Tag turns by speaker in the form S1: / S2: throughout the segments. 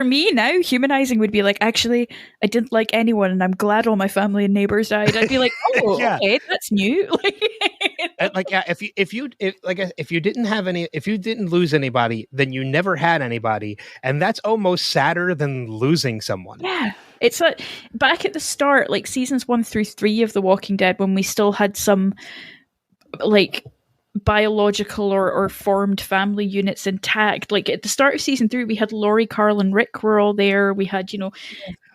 S1: For me now, humanizing would be like, actually, I didn't like anyone, and I'm glad all my family and neighbors died. I'd be like, oh,
S2: Yeah.
S1: okay, that's new.
S2: If you didn't have any, if you didn't lose anybody, then you never had anybody, and that's almost sadder than losing someone.
S1: Yeah, it's like back at the start, like seasons 1 through 3 of The Walking Dead, when we still had some like biological or formed family units intact. Like at the start of season 3, we had Laurie, Carl, and Rick were all there. We had,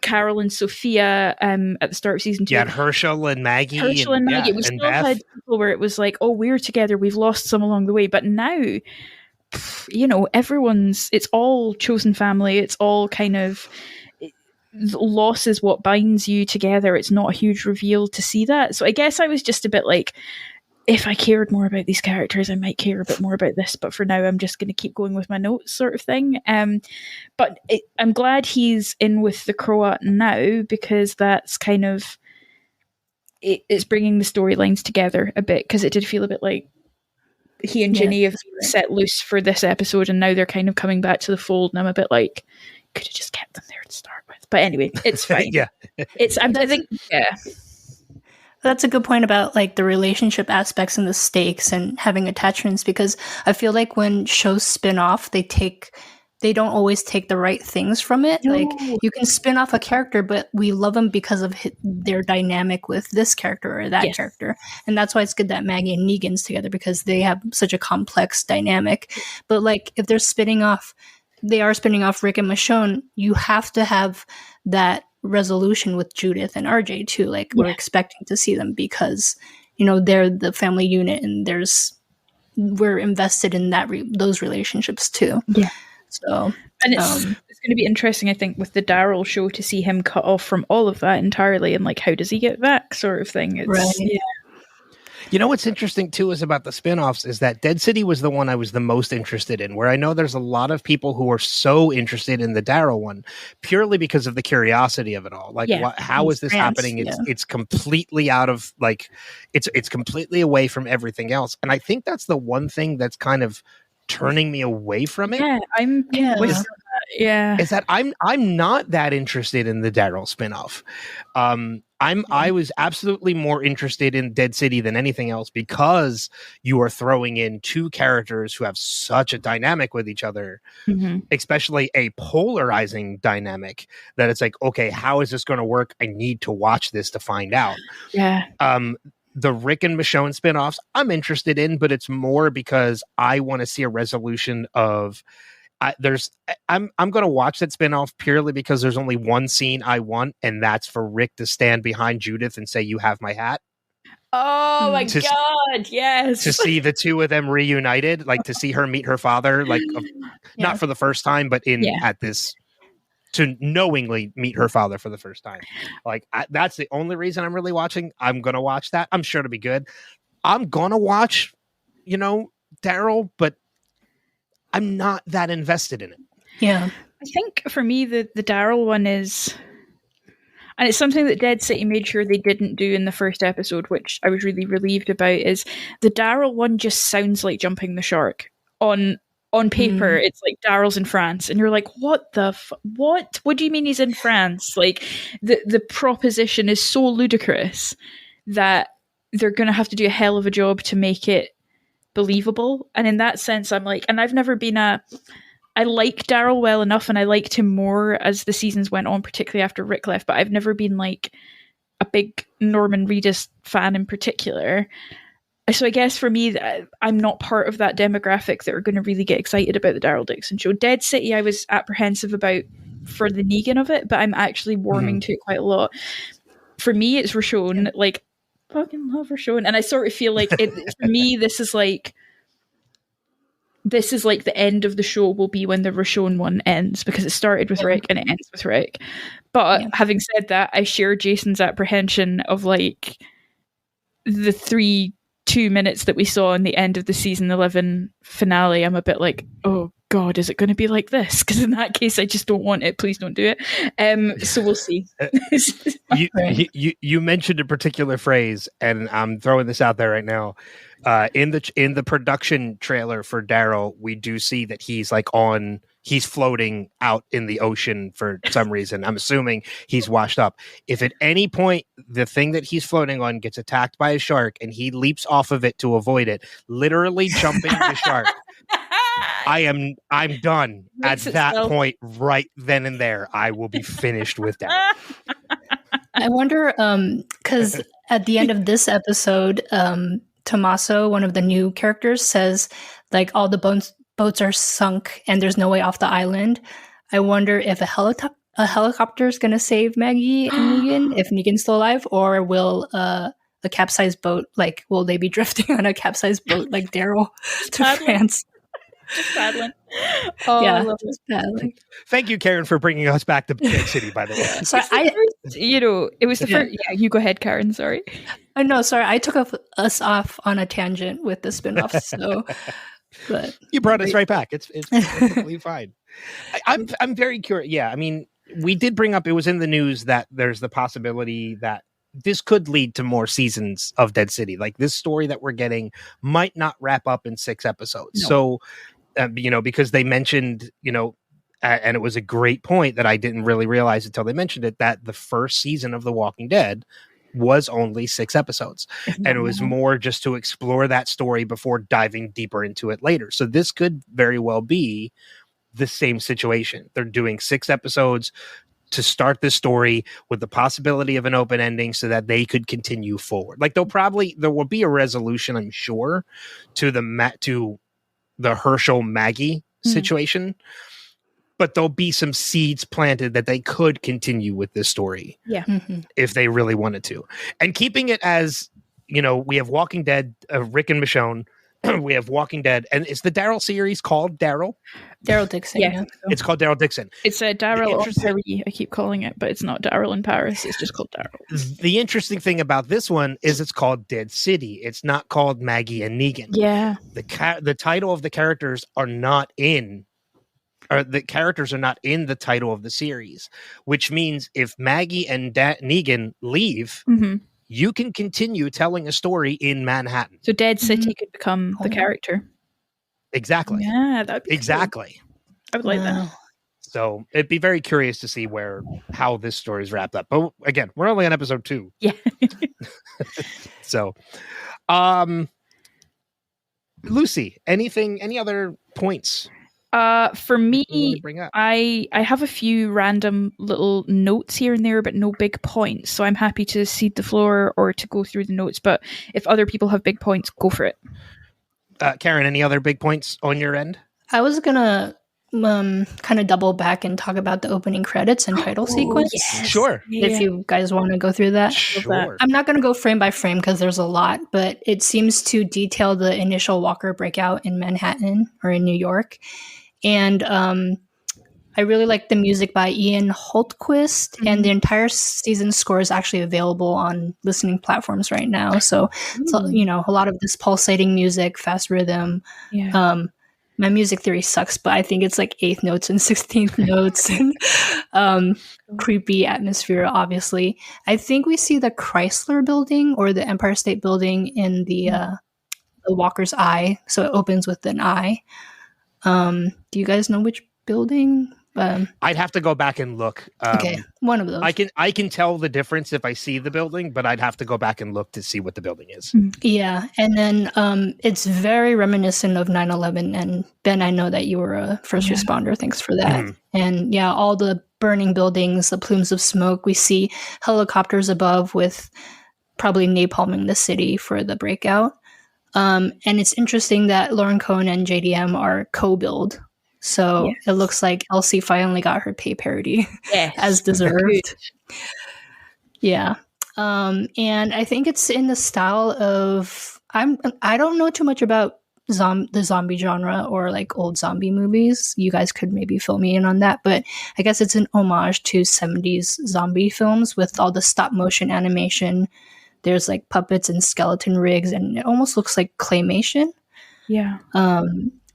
S1: Carol and Sophia at the start of season 2.
S2: You had Herschel and Maggie.
S1: Herschel and Maggie. We still
S2: Beth.
S1: had people where it was like, oh, we're together. We've lost some along the way. But now, it's all chosen family. It's all kind of, loss is what binds you together. It's not a huge reveal to see that. So I guess I was just a bit like, if I cared more about these characters, I might care a bit more about this. But for now, I'm just going to keep going with my notes, sort of thing. But I'm glad he's in with the Croat now, because that's kind of it's bringing the storylines together a bit. Because it did feel a bit like he and Ginny have set loose for this episode, and now they're kind of coming back to the fold. And I'm a bit like, could have just kept them there to start with. But anyway, it's fine.
S2: Yeah,
S1: I think.
S3: That's a good point about like the relationship aspects and the stakes and having attachments, because I feel like when shows spin off, they don't always take the right things from it. No. Like you can spin off a character, but we love them because of their dynamic with this character or that character. And that's why it's good that Maggie and Negan's together, because they have such a complex dynamic. But like if they are spinning off Rick and Michonne, you have to have that resolution with Judith and RJ too. Like we're expecting to see them because they're the family unit, and we're invested in those relationships too.
S1: Yeah.
S3: So
S1: and it's going to be interesting, I think, with the Daryl show to see him cut off from all of that entirely, and like how does he get back, sort of thing. It's,
S3: right.
S1: Yeah.
S2: What's interesting too is about the spinoffs is that Dead City was the one I was the most interested in, where I know there's a lot of people who are so interested in the Daryl one purely because of the curiosity of it all. Like, how is this happening? It's completely out of like, it's completely away from everything else. And I think that's the one thing that's kind of turning me away from it.
S1: Yeah,
S2: is that I'm not that interested in the Daryl spinoff. I was absolutely more interested in Dead City than anything else, because you are throwing in two characters who have such a dynamic with each other, especially a polarizing dynamic, that it's like, okay, how is this going to work? I need to watch this to find out.
S1: Yeah.
S2: The Rick and Michonne spinoffs I'm interested in, but it's more because I want to see a resolution of I'm going to watch that spinoff purely because there's only one scene I want, and that's for Rick to stand behind Judith and say, "You have my hat."
S1: Oh my God, yes.
S2: To see the two of them reunited, like to see her meet her father, like not for the first time, but to knowingly meet her father for the first time. Like that's the only reason I'm really watching. I'm going to watch that. I'm sure to be good. I'm going to watch, Daryl, but I'm not that invested in it.
S3: Yeah.
S1: I think for me, the Daryl one is, and it's something that Dead City made sure they didn't do in the first episode, which I was really relieved about, is the Daryl one just sounds like jumping the shark. On paper, it's like Daryl's in France, and you're like, what the what? What do you mean he's in France? Like the proposition is so ludicrous that they're going to have to do a hell of a job to make it believable. And in that sense, I'm like, and I've never been I like Daryl well enough, and I liked him more as the seasons went on, particularly after Rick left, but I've never been like a big Norman Reedus fan in particular. So I guess for me, I'm not part of that demographic that are going to really get excited about the Daryl Dixon show. Dead City, I was apprehensive about for the Negan of it, but I'm actually warming to it quite a lot. For me, it's Roshon. Like, fucking love Roshon, and I sort of feel like for me, this is like the end of the show will be when the Roshon one ends, because it started with Rick and it ends with Rick. But having said that, I share Jason's apprehension of like the 2 minutes that we saw in the end of the season 11 finale. I'm a bit like, oh God, is it going to be like this? Because in that case, I just don't want it. Please don't do it. So we'll see.
S2: You mentioned a particular phrase, and I'm throwing this out there right now. In the production trailer for Daryl, we do see that he's like on he's floating out in the ocean for some reason. I'm assuming he's washed up. If at any point the thing that he's floating on gets attacked by a shark and he leaps off of it to avoid it, literally jumping the shark, I'm done. At that point, right then and there, I will be finished with that.
S3: I wonder, because at the end of this episode, Tommaso, one of the new characters, says like all the boats are sunk and there's no way off the island. I wonder if a helicopter is going to save Maggie and Negan, if Negan's still alive, or will a capsized boat, like, will they be drifting on a capsized boat like Daryl to France?
S1: Just paddling. Oh,
S3: yeah,
S1: I love
S3: just paddling.
S2: Thank you, Karen, for bringing us back to Dead City, by the way.
S3: So
S1: it was the first. Yeah, you go ahead, Karen. Sorry.
S3: Oh no, sorry. I took us off on a tangent with the spinoff. So, but
S2: you brought us right back. It's perfectly fine. I'm very curious. Yeah, I mean, we did bring up. It was in the news that there's the possibility that this could lead to more seasons of Dead City. Like this story that we're getting might not wrap up in 6 episodes. No. So. Because they mentioned, and it was a great point that I didn't really realize until they mentioned it, that the first season of The Walking Dead was only 6 episodes. And it was more just to explore that story before diving deeper into it later. So this could very well be the same situation. They're doing 6 episodes to start this story with the possibility of an open ending so that they could continue forward. Like there will be a resolution, I'm sure, to the Herschel Maggie situation, but there'll be some seeds planted that they could continue with this story if they really wanted to. And keeping it as, we have Walking Dead, Rick and Michonne, we have Walking Dead, and is the Daryl series called Daryl?
S3: Daryl Dixon.
S1: Yeah.
S2: It's called Daryl Dixon.
S1: It's a Daryl or Perry, I keep calling it, but it's not Daryl in Paris. It's just called Daryl.
S2: The interesting thing about this one is it's called Dead City. It's not called Maggie and Negan.
S1: Yeah.
S2: The title of the characters are not in, or the characters are not in the title of the series, which means if Maggie and Negan leave, you can continue telling a story in Manhattan.
S1: So Dead City could become the character.
S2: Exactly.
S1: Yeah, that'd be
S2: exactly.
S1: Cool. I would like that.
S2: So it'd be very curious to see how this story is wrapped up. But again, we're only on episode 2.
S1: Yeah.
S2: So, Lucy, any other points?
S1: For me, I have a few random little notes here and there, but no big points. So I'm happy to cede the floor or to go through the notes. But if other people have big points, go for it.
S2: Karen, any other big points on your end?
S3: I was gonna kind of double back and talk about the opening credits and title sequence.
S1: Yes.
S2: Sure.
S3: If you guys want to go through that.
S2: Sure.
S3: I'm not going to go frame by frame because there's a lot, but it seems to detail the initial Walker breakout in Manhattan or in New York. And I really like the music by Ian Holtquist, and the entire season score is actually available on listening platforms right now. So, a lot of this pulsating music, fast rhythm.
S1: Yeah.
S3: My music theory sucks, but I think it's like 8th notes and 16th notes and creepy atmosphere, obviously. I think we see the Chrysler building or the Empire State Building in the Walker's eye. So it opens with an eye. Do you guys know which building?
S2: I'd have to go back and look.
S3: Okay, one of those.
S2: I can tell the difference if I see the building, but I'd have to go back and look to see what the building is.
S3: Yeah, and then it's very reminiscent of 9/11. And Ben, I know that you were a first responder. Thanks for that. And yeah, all the burning buildings, the plumes of smoke. We see helicopters above with probably napalming the city for the breakout. And it's interesting that Lauren Cohen and JDM are co-billed. So it looks like Elsie finally got her pay parity as deserved. Yeah. And I think it's in the style of, I don't know too much about the zombie genre or like old zombie movies. You guys could maybe fill me in on that, but I guess it's an homage to 70s zombie films with all the stop motion animation. There's like puppets and skeleton rigs, and it almost looks like claymation.
S1: Yeah.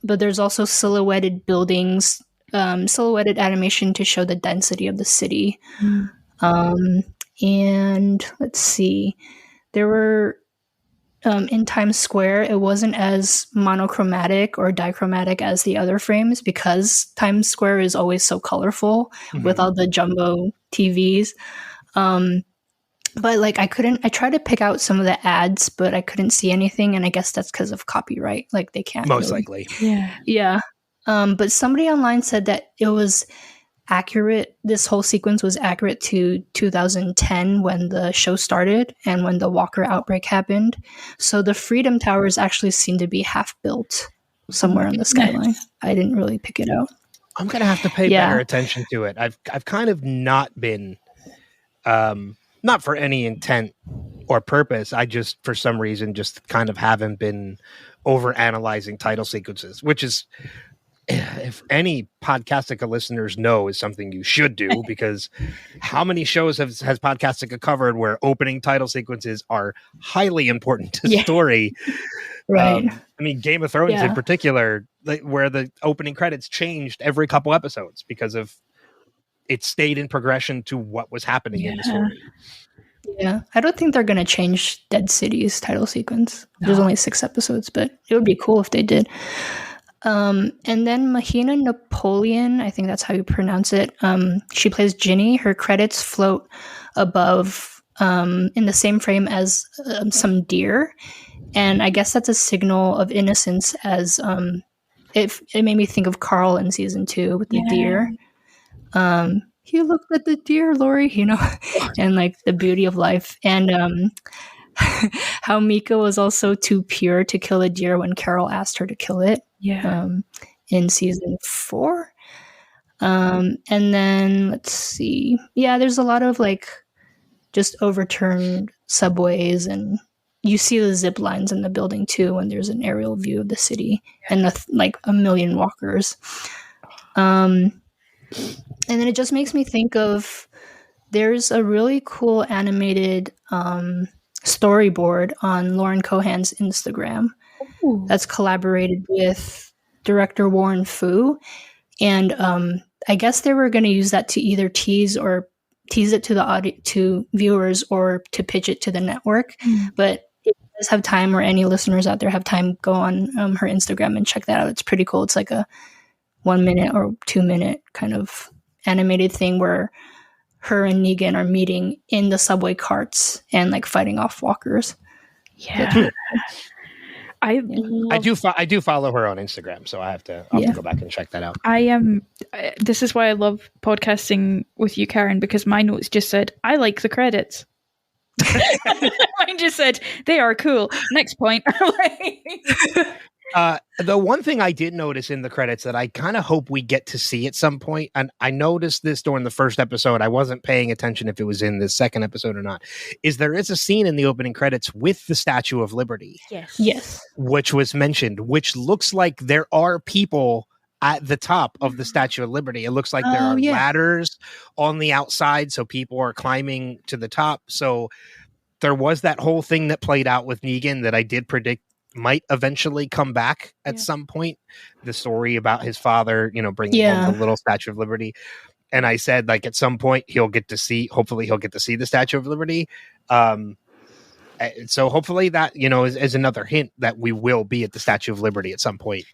S3: But there's also silhouetted buildings, silhouetted animation to show the density of the city. And let's see, there were in Times Square, it wasn't as monochromatic or dichromatic as the other frames because Times Square is always so colorful with all the jumbo TVs. But like I tried to pick out some of the ads, but I couldn't see anything, and I guess that's because of copyright. Like they can't
S2: Most
S3: really.
S2: likely.
S3: Yeah. But somebody online said that it was accurate. This whole sequence was accurate to 2010 when the show started and when the Walker outbreak happened. So the Freedom Towers actually seem to be half built somewhere on the skyline. I didn't really pick it out.
S2: I'm gonna have to pay better attention to it. I've kind of not been, not for any intent or purpose. I just, for some reason, just kind of haven't been over analyzing title sequences, which is, if any Podcastica listeners know, is something you should do, because how many shows has Podcastica covered where opening title sequences are highly important to story?
S3: Right.
S2: I mean, Game of Thrones in particular, like, where the opening credits changed every couple episodes because of it stayed in progression to what was happening in the story.
S3: Yeah, I don't think they're going to change Dead City's title sequence. There's only 6 episodes, but it would be cool if they did. And then Mahina Napoleon, I think that's how you pronounce it. She plays Ginny. Her credits float above in the same frame as some deer. And I guess that's a signal of innocence, as it made me think of Carl in season 2 with the deer. He looked at the deer, Lori, and like the beauty of life. And how Mika was also too pure to kill a deer when Carol asked her to kill it. In season 4. And then let's see. Yeah, there's a lot of like just overturned subways, and you see the zip lines in the building too when there's an aerial view of the city and like a million walkers. And then it just makes me think of, there's a really cool animated storyboard on Lauren Cohan's Instagram that's collaborated with director Warren Fu. And I guess they were going to use that to either tease it to viewers or to pitch it to the network. But if you guys have time, or any listeners out there have time, go on her Instagram and check that out. It's pretty cool. It's like a 1 minute or 2 minute kind of animated thing where her and Negan are meeting in the subway carts and like fighting off walkers.
S1: I
S2: do follow her on Instagram, so I'll have to go back and check that out.
S1: This is why I love podcasting with you, Karen, because my notes just said, I like the credits. Mine just said, they are cool. Next point.
S2: The one thing I did notice in the credits that I kind of hope we get to see at some point, and I noticed this during the first episode, I wasn't paying attention if it was in the second episode or not, is there is a scene in the opening credits with the Statue of Liberty.
S3: Yes.
S2: Which was mentioned, which looks like there are people at the top of the Statue of Liberty. It looks like there are ladders on the outside, so people are climbing to the top. So there was that whole thing that played out with Negan that I did predict might eventually come back at some point. The story about his father, bringing home the little Statue of Liberty. And I said, like, at some point hopefully he'll get to see the Statue of Liberty. So hopefully that, is another hint that we will be at the Statue of Liberty at some point.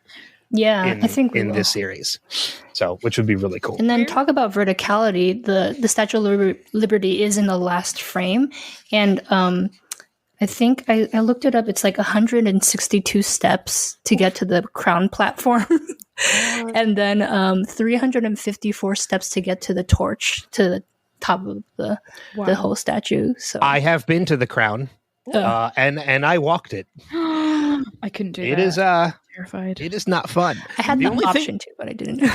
S3: Yeah, I think
S2: in this series. So, which would be really cool.
S3: And then talk about verticality. The Statue of Liberty is in the last frame. And I think I looked it up. It's like 162 steps to get to the crown platform. And then 354 steps to get to the torch, to the top of the whole statue. So
S2: I have been to the crown, and I walked it.
S1: I couldn't do that.
S2: It is
S1: terrified.
S2: It is not fun.
S3: I had the option to, but I didn't.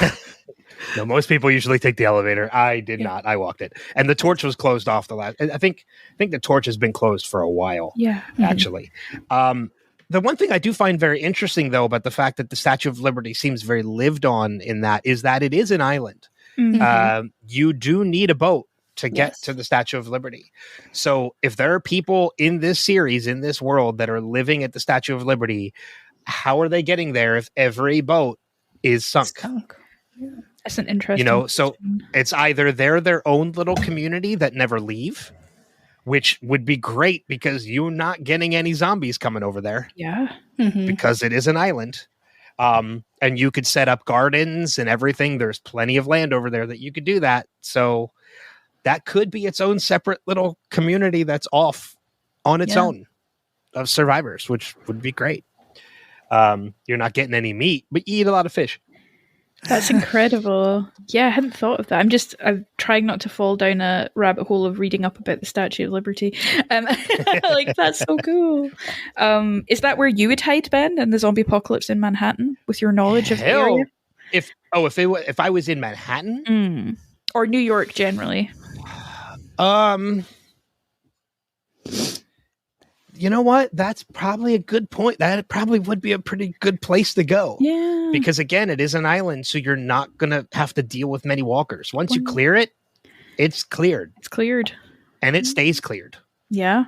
S2: No, most people usually take the elevator. I did not. I walked it, and the torch was closed off the last. I think the torch has been closed for a while. Actually. The one thing I do find very interesting, though, about the fact that the Statue of Liberty seems very lived on in that is that it is an island. You do need a boat to get to the Statue of Liberty. So if there are people in this series, in this world, that are living at the Statue of Liberty, how are they getting there if every boat is sunk?
S1: That's an interesting
S2: so it's either they're their own little community that never leave, which would be great because you're not getting any zombies coming over there
S1: Yeah.
S2: because it is an island. And you could set up gardens and everything. There's plenty of land over there that you could do that. So that could be its own separate little community that's off on its own of survivors, which would be great. You're not getting any meat, but you eat a lot of fish.
S1: That's incredible. Yeah, I hadn't thought of that. I'm trying not to fall down a rabbit hole of reading up about the Statue of Liberty. Like, that's so cool. Is that where you would hide, Ben, in the zombie apocalypse in Manhattan, with your knowledge of the area?
S2: If I was in Manhattan
S1: or New York generally.
S2: You know what? That's probably a good point. That probably would be a pretty good place to go.
S1: Yeah.
S2: Because again, it is an island, so you're not going to have to deal with many walkers. Once you clear it, it's cleared.
S1: It's cleared.
S2: And it stays cleared.
S1: Yeah.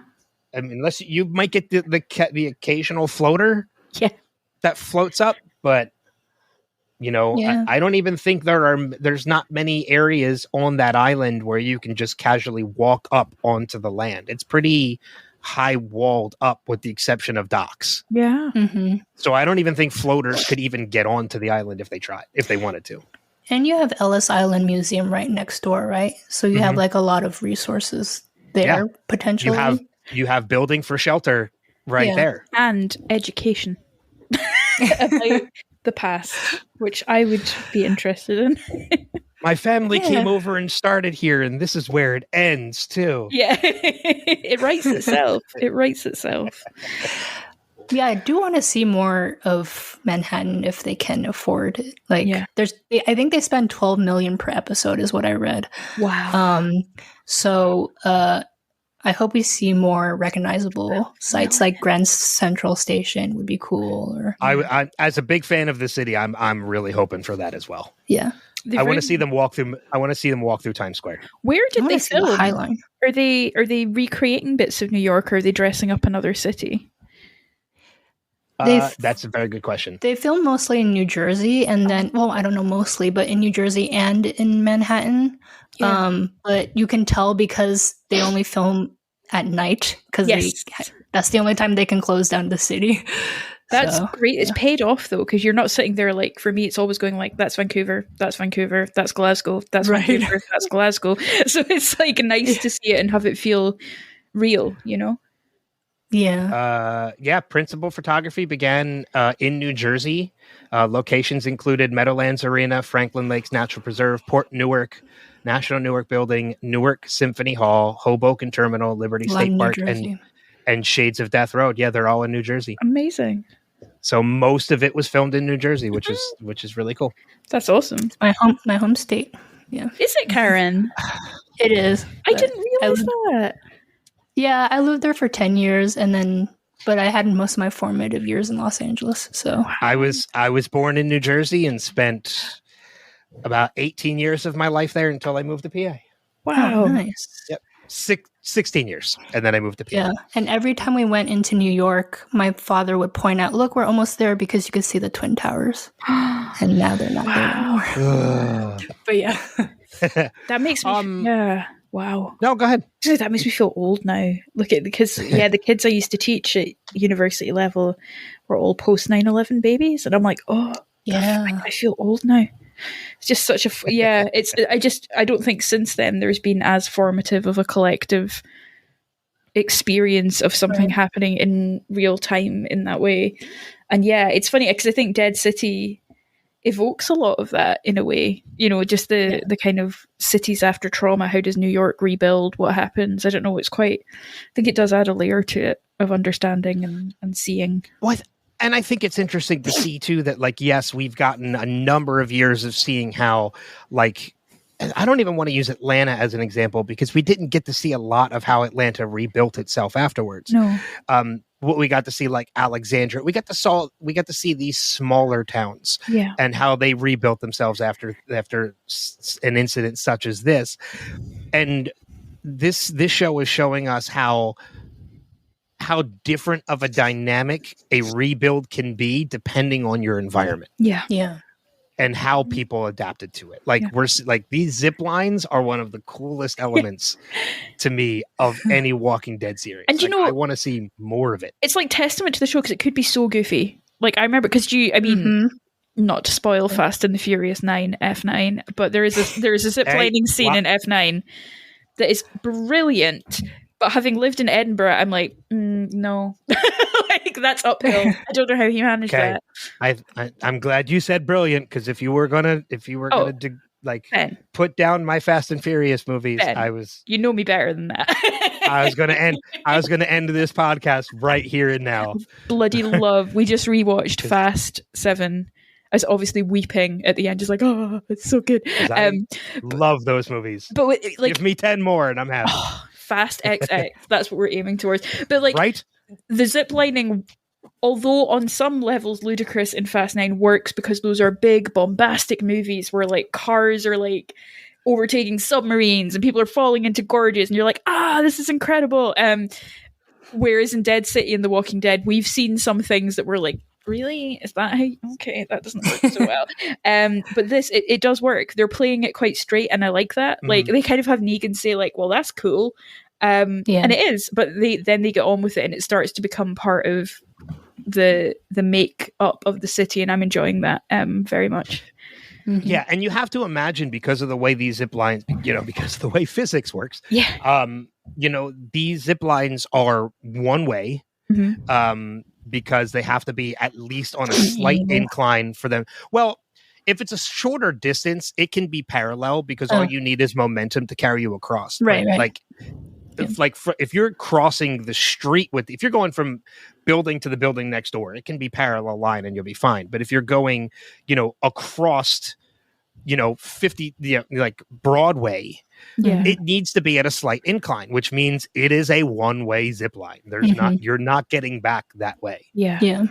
S2: I mean, unless you might get the occasional floater that floats up, but I don't even think there's not many areas on that island where you can just casually walk up onto the land. It's pretty high walled up with the exception of docks.
S1: Yeah.
S3: Mm-hmm.
S2: So I don't even think floaters could even get onto the island if they wanted to.
S3: And you have Ellis Island Museum right next door, right? So you have like a lot of resources there potentially.
S2: You have building for shelter right there.
S1: And education about the past, which I would be interested in.
S2: My family came over and started here, and this is where it ends, too.
S1: Yeah. It writes itself. It writes itself.
S3: Yeah, I do want to see more of Manhattan if they can afford it. Like, I think they spend $12 million per episode, is what I read.
S1: Wow.
S3: So I hope we see more recognizable sites, like Grand Central Station would be cool. Or
S2: I as a big fan of the city, I'm really hoping for that as well.
S3: Yeah.
S2: I want to see them walk through. I want to see them walk through Times Square.
S1: Where did they film?
S3: The High Line.
S1: Are they recreating bits of New York, or are they dressing up another city?
S2: That's a very good question.
S3: They film mostly in New Jersey, and then, well, I don't know mostly, but in New Jersey and in Manhattan. Yeah. But you can tell because they only film at night because that's the only time they can close down the city.
S1: That's great. It's paid off though, because you're not sitting there like, for me, it's always going like, that's Vancouver, that's Glasgow, that's Vancouver, that's Glasgow. So it's like nice to see it and have it feel real,
S3: Yeah.
S2: Principal photography began in New Jersey. Locations included Meadowlands Arena, Franklin Lakes Natural Preserve, Port Newark, National Newark Building, Newark Symphony Hall, Hoboken Terminal, Liberty State Park, and Shades of Death Road. Yeah, they're all in New Jersey.
S1: Amazing.
S2: So most of it was filmed in New Jersey, which is really cool.
S1: That's awesome.
S3: It's my home state. Yeah.
S1: Is it, Karen?
S3: It is.
S1: I didn't realize that.
S3: Yeah, I lived there for 10 years but I had most of my formative years in Los Angeles. So
S2: I was born in New Jersey and spent about 18 years of my life there until I moved to PA.
S1: Wow.
S3: Oh, nice.
S2: Yep. 16 years. And then I moved to PA.
S3: Yeah. And every time we went into New York, my father would point out, look, we're almost there, because you could see the Twin Towers. And now they're not there anymore. But yeah.
S1: That makes me wow.
S2: No, go ahead.
S1: That makes me feel old now. Because the kids I used to teach at university level were all post 9/11 babies, and I'm like, oh yeah, I feel old now. It's just such I don't think since then there's been as formative of a collective experience of something happening in real time in that way. And it's funny because I think Dead City evokes a lot of that in a way, just the kind of cities after trauma. How does New York rebuild? What happens? I don't know. I think it does add a layer to it of understanding and seeing.
S2: And I think it's interesting to see too that yes, we've gotten a number of years of seeing how I don't even want to use Atlanta as an example because we didn't get to see a lot of how Atlanta rebuilt itself afterwards.
S1: No.
S2: What we got to see, like Alexandria, we got to see these smaller towns and how they rebuilt themselves after an incident such as this. And this show is showing us how different of a dynamic a rebuild can be depending on your environment.
S1: Yeah.
S3: Yeah.
S2: and how people adapted to it. Like we're like these zip lines are one of the coolest elements to me of any Walking Dead series.
S1: And
S2: like, I want to see more of it.
S1: It's like testament to the show because it could be so goofy. Like I remember because not to spoil Fast and the Furious 9 F9, but there is a ziplining scene in F9 that is brilliant. But having lived in Edinburgh, I'm like, no, like that's uphill. I don't know how he managed that.
S2: I'm glad you said brilliant because if you were gonna put down my Fast and Furious movies,
S1: Ben, you know me better than that.
S2: I was gonna end this podcast right here and now.
S1: Bloody love. We just rewatched Fast 7. I was obviously weeping at the end, just like, oh, it's so good.
S2: Love those movies.
S1: But like,
S2: give me 10 more and I'm happy.
S1: Fast XX, that's what we're aiming towards. But like,
S2: right?
S1: The ziplining, although on some levels ludicrous in Fast 9, works because those are big, bombastic movies where like cars are like overtaking submarines and people are falling into gorges, and you're like, this is incredible. Whereas in Dead City and The Walking Dead, we've seen some things that were like, really? Is that how okay, that doesn't work so well. But this, it does work. They're playing it quite straight, and I like that. Like, they kind of have Negan say like, well, that's cool. And it is, but they get on with it, and it starts to become part of the make up of the city, and I'm enjoying that very much.
S2: Mm-hmm. Yeah, and you have to imagine, because of the way these zip lines, because of the way physics works, these zip lines are one way, because they have to be at least on a slight incline for them. Well, if it's a shorter distance, it can be parallel because all you need is momentum to carry you across.
S3: Right.
S2: Like, if you're crossing the street if you're going from building to the building next door, it can be parallel line and you'll be fine. But if you're going, across, 50, like Broadway, it needs to be at a slight incline, which means it is a one-way zip line. There's you're not getting back that way.
S3: Yeah.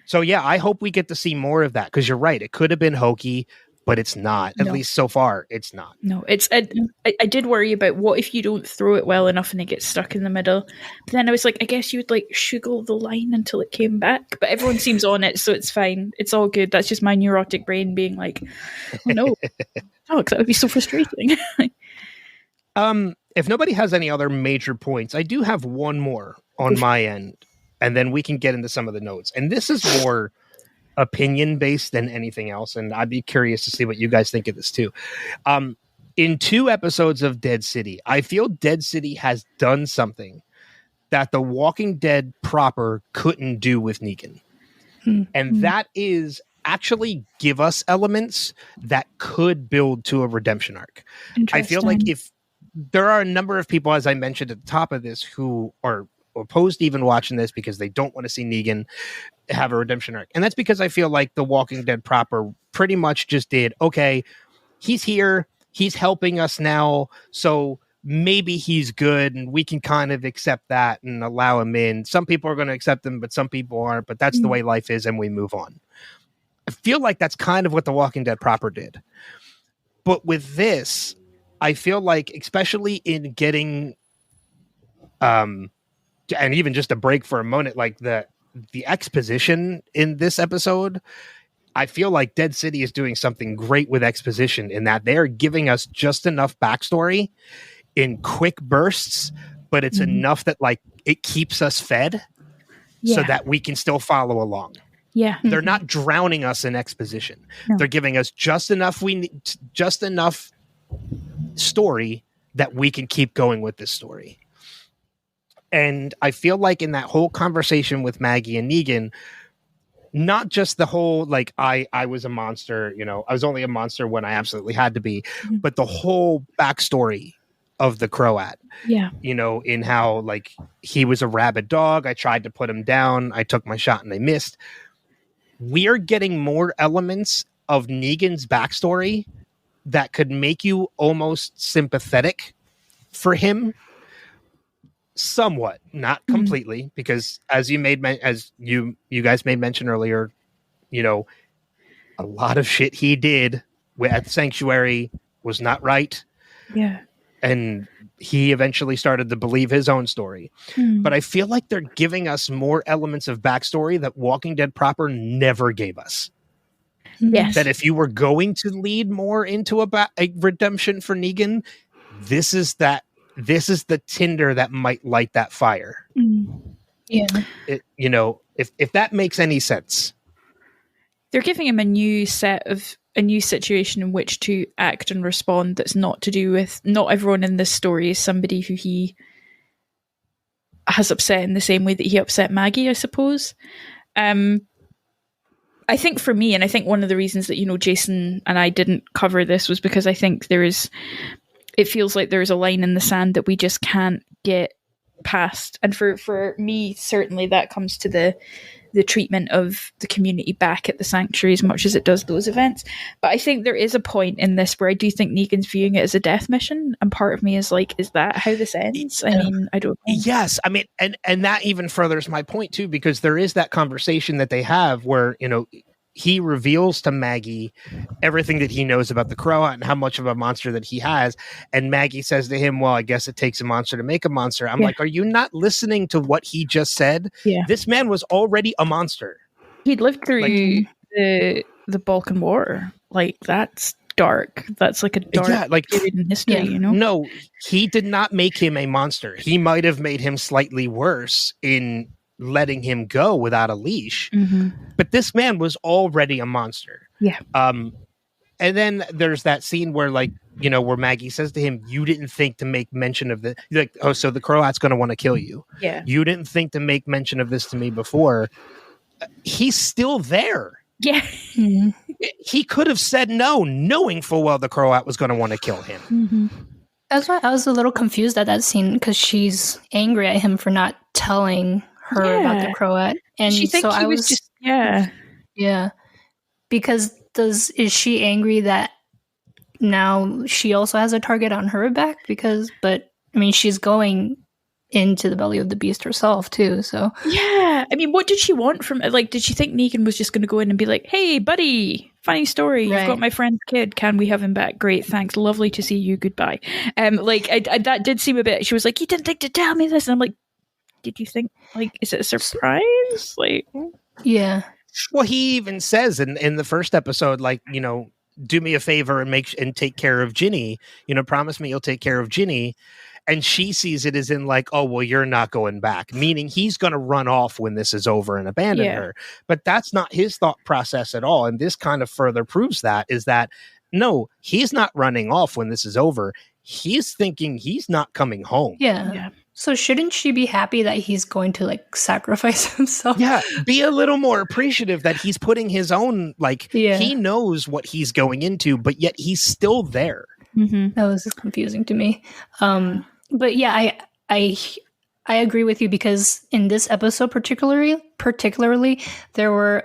S2: So I hope we get to see more of that, because you're right. It could have been hokey, but it's not. At least so far, it's not.
S1: No, it's. I did worry about what if you don't throw it well enough and it gets stuck in the middle. But then I was like, I guess you would like shuggle the line until it came back. But everyone seems on it, so it's fine. It's all good. That's just my neurotic brain being like, oh no, that would be so frustrating.
S2: If nobody has any other major points, I do have one more on my end, and then we can get into some of the notes. And this is more opinion based than anything else, and I'd be curious to see what you guys think of this too. In 2 episodes of Dead City, I feel Dead City has done something that The Walking Dead proper couldn't do with Negan. And that is actually give us elements that could build to a redemption arc. I feel like if there are a number of people, as I mentioned at the top of this, who are opposed to even watching this because they don't want to see Negan have a redemption arc. And that's because I feel like The Walking Dead proper pretty much just did, okay, he's here, he's helping us now, so maybe he's good and we can kind of accept that and allow him in. Some people are going to accept him, but some people aren't, but that's the way life is, and we move on. I feel like that's kind of what The Walking Dead proper did. But with this, I feel like, especially in getting and even just a break for a moment, like the exposition in this episode, I feel like Dead City is doing something great with exposition, in that they're giving us just enough backstory in quick bursts, but it's enough that like it keeps us fed so that we can still follow along.
S1: Yeah.
S2: They're not drowning us in exposition. No. They're giving us just enough story that we can keep going with this story. And I feel like in that whole conversation with Maggie and Negan, not just the whole, like, I was a monster, I was only a monster when I absolutely had to be, but the whole backstory of the Croat, in how, like, he was a rabid dog. I tried to put him down. I took my shot and they missed. We are getting more elements of Negan's backstory that could make you almost sympathetic for him. Somewhat, not completely, because as you guys made mention earlier, a lot of shit he did at Sanctuary was not right.
S1: Yeah.
S2: And he eventually started to believe his own story. But I feel like they're giving us more elements of backstory that Walking Dead proper never gave us.
S1: Yes.
S2: That if you were going to lead more into a redemption for Negan, this is the tinder that might light that fire.
S3: Yeah.
S2: If that makes any sense.
S1: They're giving him a new situation in which to act and respond that's not to do with, not everyone in this story is somebody who he has upset in the same way that he upset Maggie, I suppose. I think for me, and I think one of the reasons that, Jason and I didn't cover this was because I think it feels like there's a line in the sand that we just can't get past. And for me, certainly that comes to the treatment of the community back at the sanctuary as much as it does those events. But I think there is a point in this where I do think Negan's viewing it as a death mission. And part of me is like, is that how this ends? I mean, I don't know.
S2: Yes. I mean, and that even furthers my point too, because there is that conversation that they have where, he reveals to Maggie everything that he knows about the Croat and how much of a monster that he has. And Maggie says to him, well, I guess it takes a monster to make a monster. I'm like, are you not listening to what he just said?
S1: Yeah.
S2: This man was already a monster.
S1: He'd lived through the Balkan War. Like, that's dark. That's like a dark period in history,
S2: No, he did not make him a monster. He might have made him slightly worse in letting him go without a leash. But this man was already a monster.
S1: Yeah.
S2: And then there's that scene where where Maggie says to him, you didn't think to make mention of the so the Croat's going to want to kill you.
S1: Yeah.
S2: You didn't think to make mention of this to me before. He's still there.
S1: Yeah.
S2: He could have said no, knowing full well the Croat was going to want to kill him.
S3: That's why I was a little confused at that scene, because she's angry at him for not telling her about the Croat, and
S1: she thinks he was just
S3: because is she angry that now she also has a target on her back? But I mean, she's going into the belly of the beast herself too, so
S1: I mean, what did she want from did she think Negan was just going to go in and be like, hey buddy, funny story, you've got my friend's kid, can we have him back? Great, thanks, lovely to see you, goodbye. That did seem a bit, she was like, you didn't think to tell me this, and I'm like, did you think, is it a surprise?
S3: Yeah.
S2: Well, he even says in the first episode, do me a favor and take care of Ginny. Promise me you'll take care of Ginny. And she sees it as in oh, well, you're not going back, meaning he's going to run off when this is over and abandon her. But that's not his thought process at all. And this kind of further proves that no, he's not running off when this is over. He's thinking he's not coming home.
S3: Yeah. So shouldn't she be happy that he's going to sacrifice himself?
S2: Yeah, be a little more appreciative that he's putting his own, he knows what he's going into, but yet he's still there.
S3: That was confusing to me. But yeah, I agree with you, because in this episode particularly, there were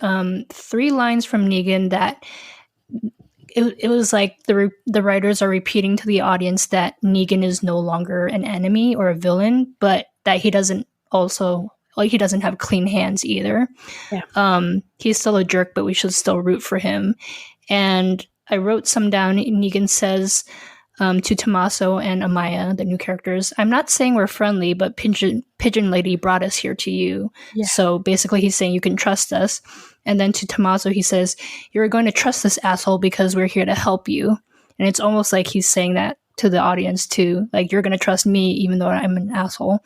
S3: 3 lines from Negan that it was like the writers are repeating to the audience that Negan is no longer an enemy or a villain, but that he doesn't have clean hands either. Yeah. He's still a jerk, but we should still root for him. And I wrote some down. Negan says to Tommaso and Amaya, the new characters, I'm not saying we're friendly, but Pigeon Lady brought us here to you. Yeah. So basically he's saying you can trust us. And then to Tommaso, he says, you're going to trust this asshole because we're here to help you. And it's almost like he's saying that to the audience too. You're going to trust me even though I'm an asshole.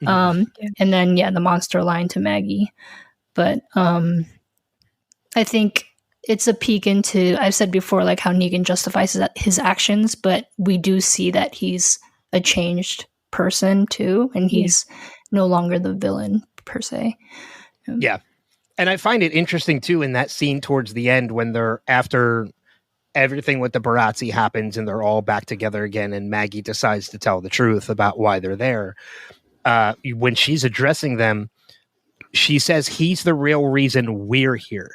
S3: And then, the monster line to Maggie. But I think it's a peek into, I've said before, how Negan justifies his actions, but we do see that he's a changed person too. And he's no longer the villain per se.
S2: Yeah. And I find it interesting too in that scene towards the end when they're after everything with the Barazzi happens and they're all back together again and Maggie decides to tell the truth about why they're there. When she's addressing them, she says he's the real reason we're here.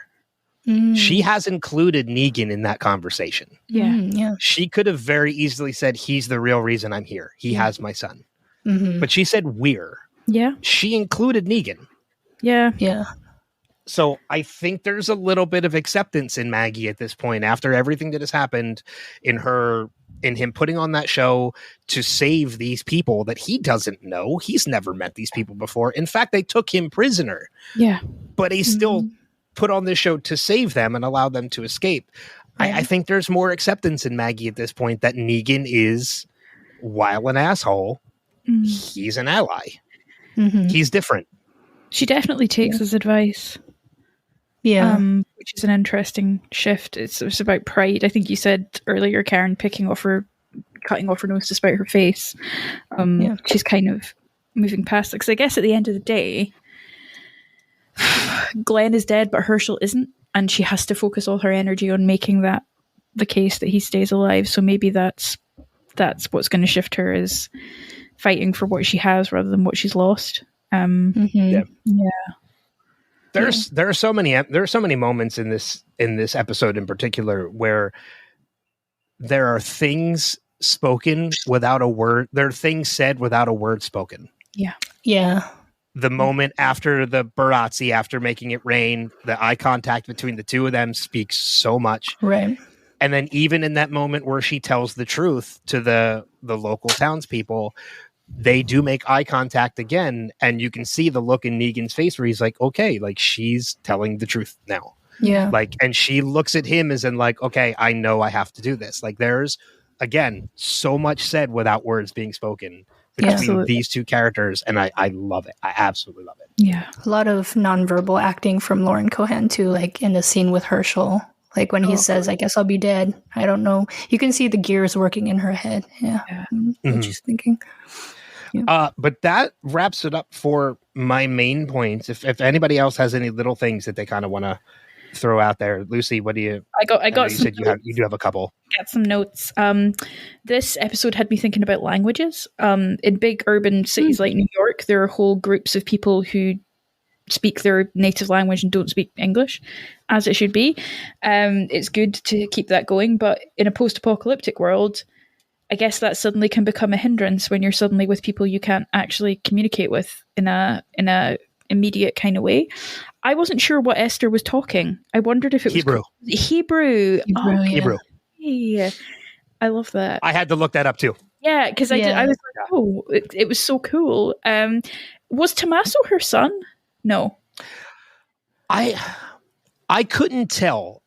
S2: She has included Negan in that conversation.
S3: Yeah.
S2: She could have very easily said he's the real reason I'm here. He has my son. But she said we're.
S1: Yeah.
S2: She included Negan.
S1: Yeah.
S3: Yeah.
S2: So I think there's a little bit of acceptance in Maggie at this point after everything that has happened in him putting on that show to save these people that he doesn't know. He's never met these people before. In fact, they took him prisoner.
S1: Yeah.
S2: But he's still put on this show to save them and allow them to escape. I think there's more acceptance in Maggie at this point that Negan is, while an asshole, he's an ally.
S3: Mm-hmm.
S2: He's different.
S1: She definitely takes his advice.
S3: Yeah.
S1: Which is an interesting shift. It's about pride. I think you said earlier, Karen, cutting off her nose to spite her face. She's kind of moving past it. Because I guess at the end of the day, Glenn is dead, but Herschel isn't. And she has to focus all her energy on making that the case that he stays alive. So maybe that's what's going to shift her, is fighting for what she has rather than what she's lost.
S2: Yeah. There are so many moments in this episode in particular where there are things spoken without a word. There are things said without a word spoken.
S1: Yeah.
S3: Yeah.
S2: The moment after the Barazzi, after making it rain, the eye contact between the two of them speaks so much.
S3: Right.
S2: And then even in that moment where she tells the truth to the local townspeople, they do make eye contact again. And you can see the look in Negan's face where he's like, okay, like she's telling the truth now.
S3: Yeah.
S2: Like, and she looks at him as in like, okay, I know I have to do this. Like there's, again, so much said without words being spoken between these two characters, and I love it. I absolutely love it.
S1: Yeah.
S3: A lot of nonverbal acting from Lauren Cohan too, like in the scene with Herschel. Like when he says, I guess I'll be dead. I don't know. You can see the gears working in her head. Yeah. What she's thinking. Yeah.
S2: But that wraps it up for my main points. If anybody else has any little things that they kind of want to throw out there, Lucy, what do you?
S1: I got.
S2: You said you do have a couple.
S1: Got some notes. This episode had me thinking about languages. In big urban cities like New York, there are whole groups of people who speak their native language and don't speak English, as it should be. It's good to keep that going, but in a post-apocalyptic world, I guess that suddenly can become a hindrance when you're suddenly with people you can't actually communicate with in a immediate kind of way. I wasn't sure what Esther was talking. I wondered if it
S2: Hebrew.
S1: was Hebrew.
S2: Hebrew.
S1: Yeah. I love that.
S2: I had to look that up too.
S1: Yeah, because I was like, oh, it was so cool. Was Tommaso her son? No.
S2: I couldn't tell.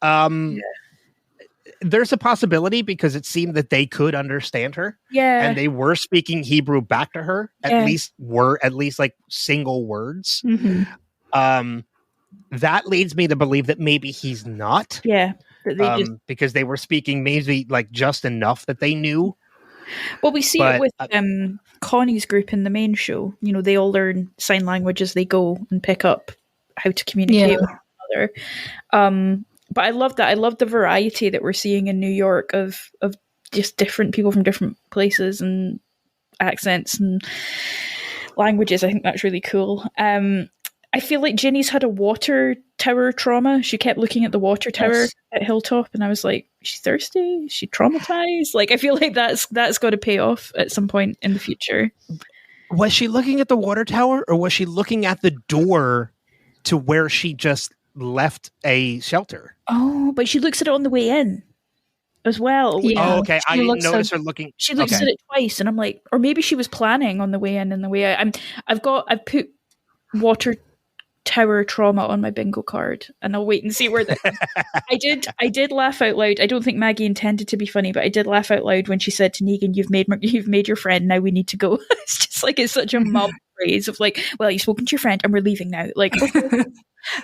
S2: There's a possibility because it seemed that they could understand her.
S1: Yeah.
S2: And they were speaking Hebrew back to her. At least like single words.
S1: Mm-hmm.
S2: That leads me to believe that maybe he's not.
S1: Yeah.
S2: Because they were speaking maybe like just enough that they knew.
S1: Well, we see it with Connie's group in the main show. You know, they all learn sign language as they go and pick up how to communicate with one another. But I love that. I love the variety that we're seeing in New York of just different people from different places and accents and languages. I think that's really cool. I feel like Ginny's had a water tower trauma. She kept looking at the water tower at Hilltop, and I was like, is she thirsty? Is she traumatized? Like, I feel like that's got to pay off at some point in the future.
S2: Was she looking at the water tower, or was she looking at the door to where she just left a shelter?
S1: Oh, but she looks at it on the way in as well.
S3: Yeah.
S2: Oh, okay. I didn't notice her looking.
S1: She looks at it twice, and I'm like, or maybe she was planning on the way in and the way out. I've put water tower trauma on my bingo card, and I'll wait and see where I did laugh out loud. I don't think Maggie intended to be funny, but I did laugh out loud when she said to Negan, you've made your friend, now we need to go. It's just like, it's such a mum phrase of like, well, you've spoken to your friend and we're leaving now. Like, okay.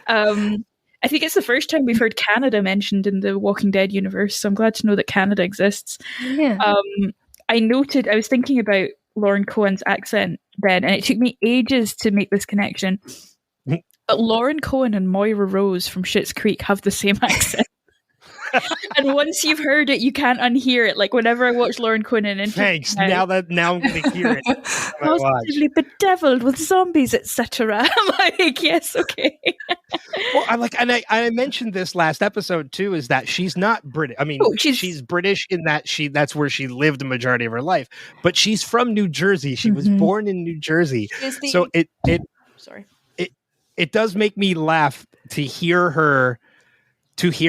S1: I think it's the first time we've heard Canada mentioned in the Walking Dead universe, so I'm glad to know that Canada exists.
S3: Yeah.
S1: I was thinking about Lauren Cohan's accent then, and it took me ages to make this connection. But Lauren Cohan and Moira Rose from Schitt's Creek have the same accent. And once you've heard it, you can't unhear it. Like whenever I watch Lauren Cohan in
S2: Thanks. Now I'm going to hear it.
S1: Positively bedeviled with zombies, etc. I'm like, yes, okay.
S2: Well, I mentioned this last episode too, is that she's not British. I mean, she's British in that that's where she lived the majority of her life, but she's from New Jersey. She was born in New Jersey. So it does make me laugh to hear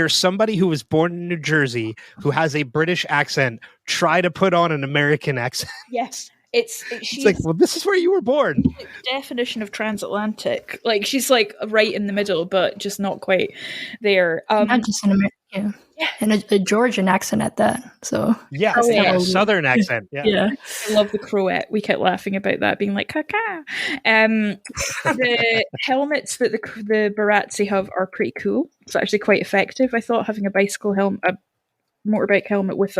S2: somebody who was born in New Jersey, who has a British accent, try to put on an American accent.
S1: Yes.
S2: It's like, well, this is where you were born.
S1: Definition of transatlantic. Like she's like right in the middle, but just not quite there.
S3: Not just an American, yeah. And a Georgian accent at that. So
S2: yes, yeah, Southern accent. Yeah.
S1: I love the Croat. We kept laughing about that, being like caca. The helmets that the Baratzi have are pretty cool. It's actually quite effective. I thought having a bicycle helmet, a motorbike helmet with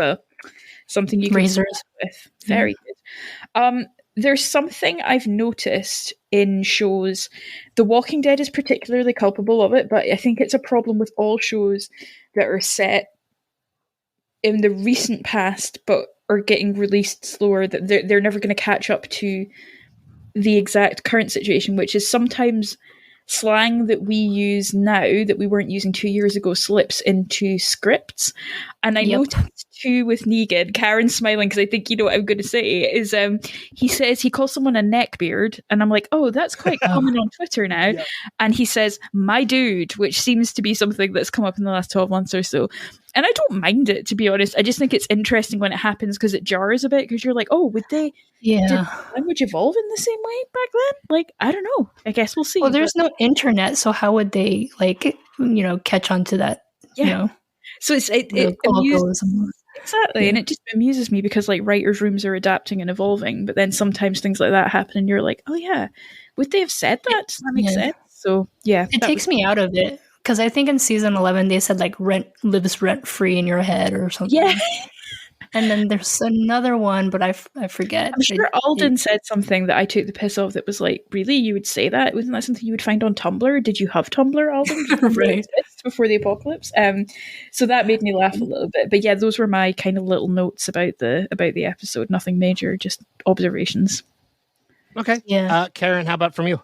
S1: something you can
S3: razors
S1: with, very good. There's something I've noticed in shows. The Walking Dead is particularly culpable of it, but I think it's a problem with all shows that are set in the recent past but are getting released slower, that they're never going to catch up to the exact current situation, which is sometimes slang that we use now that we weren't using 2 years ago slips into scripts. And I noticed too with Negan, Karen's smiling because I think you know what I'm going to say, is he says he calls someone a neckbeard, and I'm like, oh, that's quite common on Twitter now. Yep. And he says, my dude, which seems to be something that's come up in the last 12 months or so. And I don't mind it, to be honest. I just think it's interesting when it happens because it jars a bit, because you're like, oh, would they...
S3: Yeah.
S1: Did language evolve in the same way back then? Like, I don't know. I guess we'll see.
S3: Well, there's no internet, so how would they, like, catch on to that?
S1: Yeah. So it amuses, exactly, and it just amuses me because, like, writers' rooms are adapting and evolving, but then sometimes things like that happen, and you're like, oh yeah, would they have said that? Does that make sense? So yeah,
S3: it takes me out of it because I think in season 11 they said like rent lives rent free in your head or something.
S1: Yeah.
S3: And then there's another one, but I forget.
S1: I'm sure Alden said something that I took the piss of that was like, really? You would say that? Wasn't that something you would find on Tumblr? Did you have Tumblr, Alden?
S3: Right.
S1: Before the apocalypse? So that made me laugh a little bit. But yeah, those were my kind of little notes about the episode. Nothing major, just observations.
S2: Okay. Yeah. Karen, how about from you?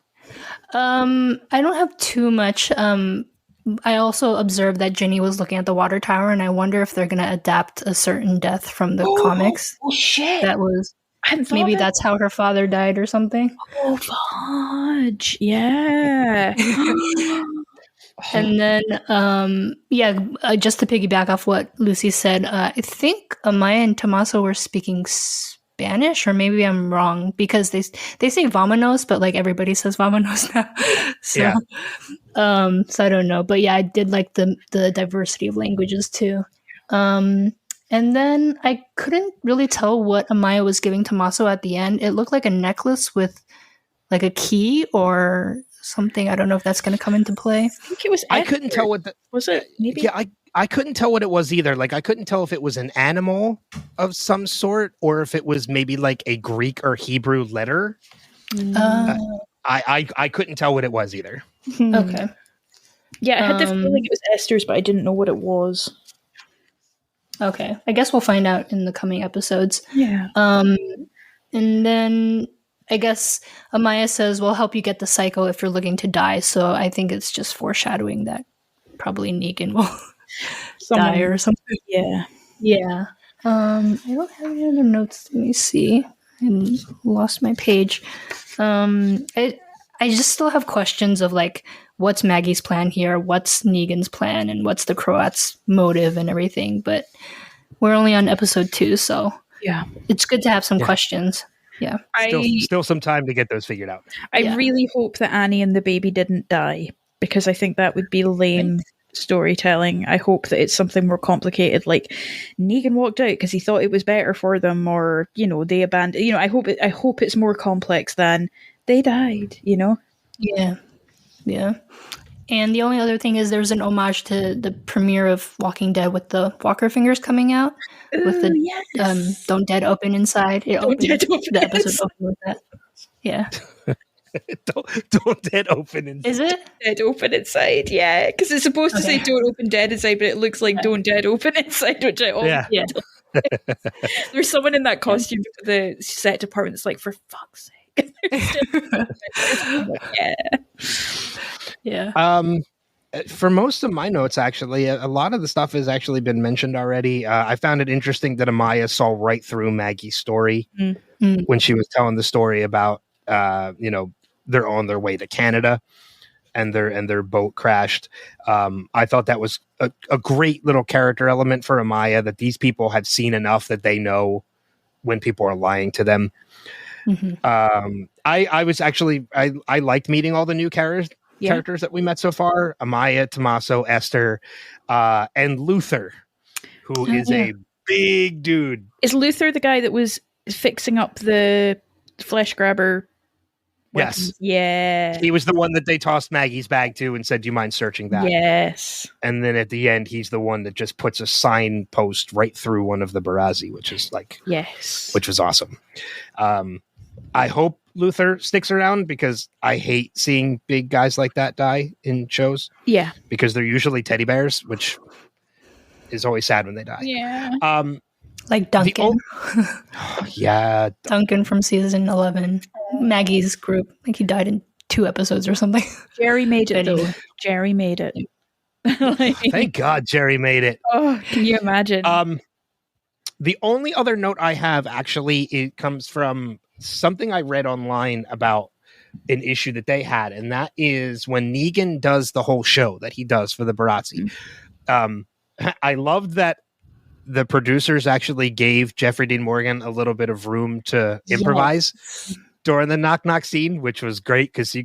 S3: I don't have too much. I also observed that Ginny was looking at the water tower, and I wonder if they're going to adapt a certain death from the comics.
S1: Oh, shit.
S3: That was... Maybe that's how her father died or something.
S1: Oh, fudge. Yeah.
S3: And then, just to piggyback off what Lucy said, I think Amaya and Tommaso were speaking Spanish, or maybe I'm wrong, because they say vamonos, but like everybody says vamonos now. So I don't know, but yeah, I did like the diversity of languages too. And then I couldn't really tell what Amaya was giving Tommaso at the end. It looked like a necklace with like a key or something. I don't know if that's going to come into play.
S1: I think it was.
S2: I couldn't tell what
S1: was it. Maybe.
S2: Yeah, I couldn't tell what it was either. Like, I couldn't tell if it was an animal of some sort or if it was maybe like a Greek or Hebrew letter. I couldn't tell what it was either.
S3: Okay.
S1: Yeah, I had the feeling it was Esther's, but I didn't know what it was.
S3: Okay. I guess we'll find out in the coming episodes.
S1: Yeah.
S3: And then I guess Amaya says, we'll help you get the psycho if you're looking to die. So I think it's just foreshadowing that probably Negan will die or something.
S1: Yeah.
S3: Yeah. I don't have any other notes. Let me see. I lost my page. I just still have questions of like, what's Maggie's plan here? What's Negan's plan? And what's the Croat's motive and everything? But we're only on episode 2, so
S1: yeah,
S3: it's good to have some questions. Yeah.
S2: Still some time to get those figured out.
S1: I really hope that Annie and the baby didn't die, because I think that would be lame storytelling. I hope that it's something more complicated, like Negan walked out because he thought it was better for them, or they abandoned. I hope it's more complex than they died.
S3: Yeah. And the only other thing is there's an homage to the premiere of Walking Dead with the Walker fingers coming out with the Don't Dead Open Inside. The episode opened with that. Yeah.
S2: don't Dead Open Inside.
S3: Is it?
S1: Dead Open Inside, yeah. Because it's supposed to say Don't Open Dead Inside, but it looks like Don't Dead Open Inside, which I There's someone in that costume for the set department that's like, for fuck's sake.
S3: Yeah.
S2: For most of my notes, actually, a lot of the stuff has actually been mentioned already. I found it interesting that Amaya saw right through Maggie's story when she was telling the story about, they're on their way to Canada and their boat crashed. I thought that was a great little character element for Amaya, that these people have seen enough that they know when people are lying to them. I was actually I liked meeting all the new characters that we met so far: Amaya, Tommaso, Esther, and Luther, who is a big dude.
S1: Is Luther the guy that was fixing up the flesh grabber weapons?
S2: Yes.
S1: Yeah.
S2: He was the one that they tossed Maggie's bag to and said, "Do you mind searching that?"
S1: Yes.
S2: And then at the end, he's the one that just puts a signpost right through one of the Barazzi, which is which was awesome. I hope Luther sticks around because I hate seeing big guys like that die in shows.
S1: Yeah.
S2: Because they're usually teddy bears, which is always sad when they die.
S1: Yeah.
S3: Like Duncan.
S2: Yeah.
S3: Duncan from season 11. Maggie's group. I think he died in 2 episodes or something.
S1: Jerry made it, though. Jerry made it.
S2: Thank God Jerry made it.
S1: Oh, can you imagine?
S2: The only other note I have, actually, it comes from something I read online about an issue that they had, and that is when Negan does the whole show that he does for the Barazzi. I loved that the producers actually gave Jeffrey Dean Morgan a little bit of room to improvise during the knock scene, which was great because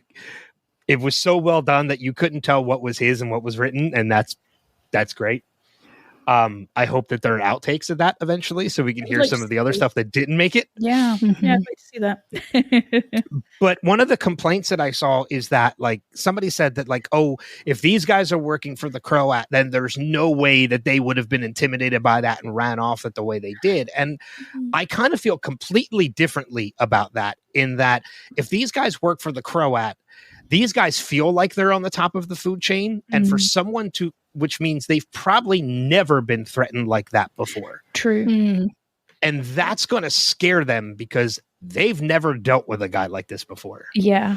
S2: it was so well done that you couldn't tell what was his and what was written, and that's great. I hope that there are outtakes of that eventually, so we can hear some of the other stuff that didn't make it.
S1: Yeah, yeah, I'd like to see that.
S2: But one of the complaints that I saw is that, like, somebody said that, like, oh, if these guys are working for the Croat, then there's no way that they would have been intimidated by that and ran off it the way they did. And I kind of feel completely differently about that, in that if these guys work for the Croat, these guys feel like they're on the top of the food chain, and for someone to, which means they've probably never been threatened like that before.
S1: True.
S2: And that's going to scare them because they've never dealt with a guy like this before.
S1: Yeah.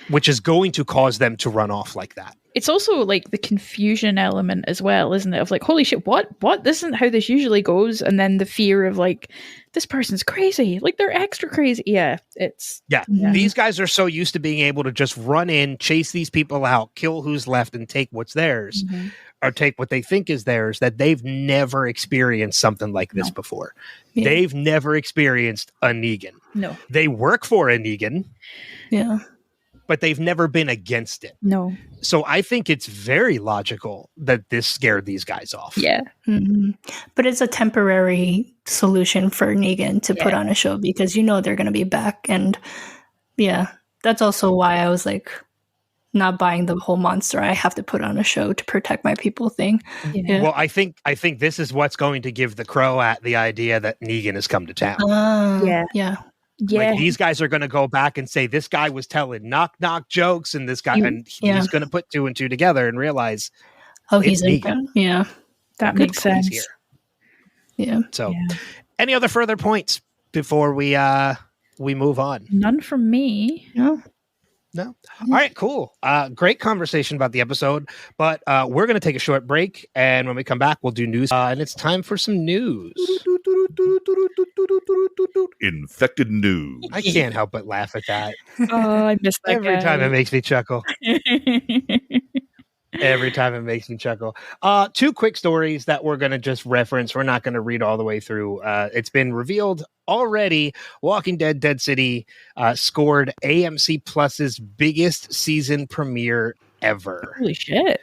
S2: Which is going to cause them to run off like that.
S1: It's also like the confusion element as well, isn't it? Of like, holy shit, what? This isn't how this usually goes. And then the fear of like, this person's crazy. Like, they're extra crazy. Yeah. These guys are so used to being able to just run in, chase these people out, kill who's left, and take what's theirs, or take what they think is theirs, that they've never experienced something like this before. Yeah. They've never experienced a Negan. No.
S2: They work for a Negan.
S3: Yeah.
S2: But they've never been against it.
S1: No.
S2: So I think it's very logical that this scared these guys off.
S1: Yeah.
S3: But it's a temporary solution for Negan to put on a show because they're going to be back. And that's also why I was like not buying the whole monster I have to put on a show to protect my people thing. Yeah.
S2: Well, I think this is what's going to give the Croat the idea that Negan has come to town.
S3: Yeah.
S1: Yeah.
S2: Like, these guys are going to go back and say this guy was telling knock jokes, and this guy and he's going to put 2 and 2 together and realize,
S3: he's Negan. Yeah,
S1: that makes sense.
S2: Here.
S3: Yeah.
S2: So, any other further points before we move on?
S1: None from me.
S2: No. All right, cool. Great conversation about the episode, but we're going to take a short break, and when we come back, we'll do news, and it's time for some news.
S4: Infected news.
S2: I can't help but laugh at that.
S1: Oh, I missed that
S2: Every
S1: guy.
S2: time it makes me chuckle. Every time it makes me chuckle. 2 quick stories that we're going to just reference. We're not going to read all the way through. It's been revealed already. Walking Dead Dead City scored AMC Plus's biggest season premiere ever.
S1: Holy shit.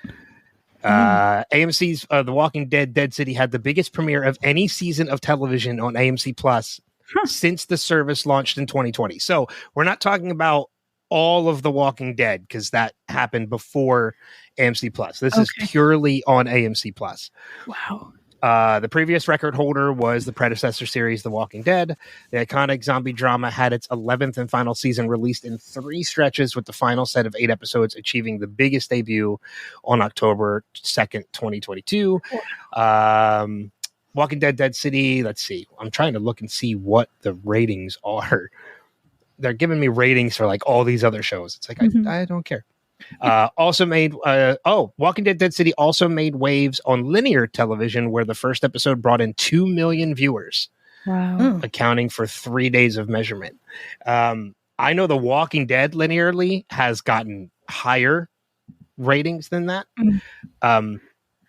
S2: AMC's The Walking Dead Dead City had the biggest premiere of any season of television on AMC Plus since the service launched in 2020. So we're not talking about all of The Walking Dead because that happened before AMC Plus. This is purely on AMC Plus.
S1: Wow.
S2: The previous record holder was the predecessor series, The Walking Dead. The iconic zombie drama had its 11th and final season released in 3 stretches, with the final set of 8 episodes achieving the biggest debut on October 2nd, 2022. Walking Dead Dead City, let's see. I'm trying to look and see what the ratings are. They're giving me ratings for like all these other shows. It's like, I don't care. Also made Walking Dead Dead City also made waves on linear television, where the first episode brought in 2 million viewers.
S1: Wow.
S2: Accounting for 3 days of measurement. I know The Walking Dead linearly has gotten higher ratings than that.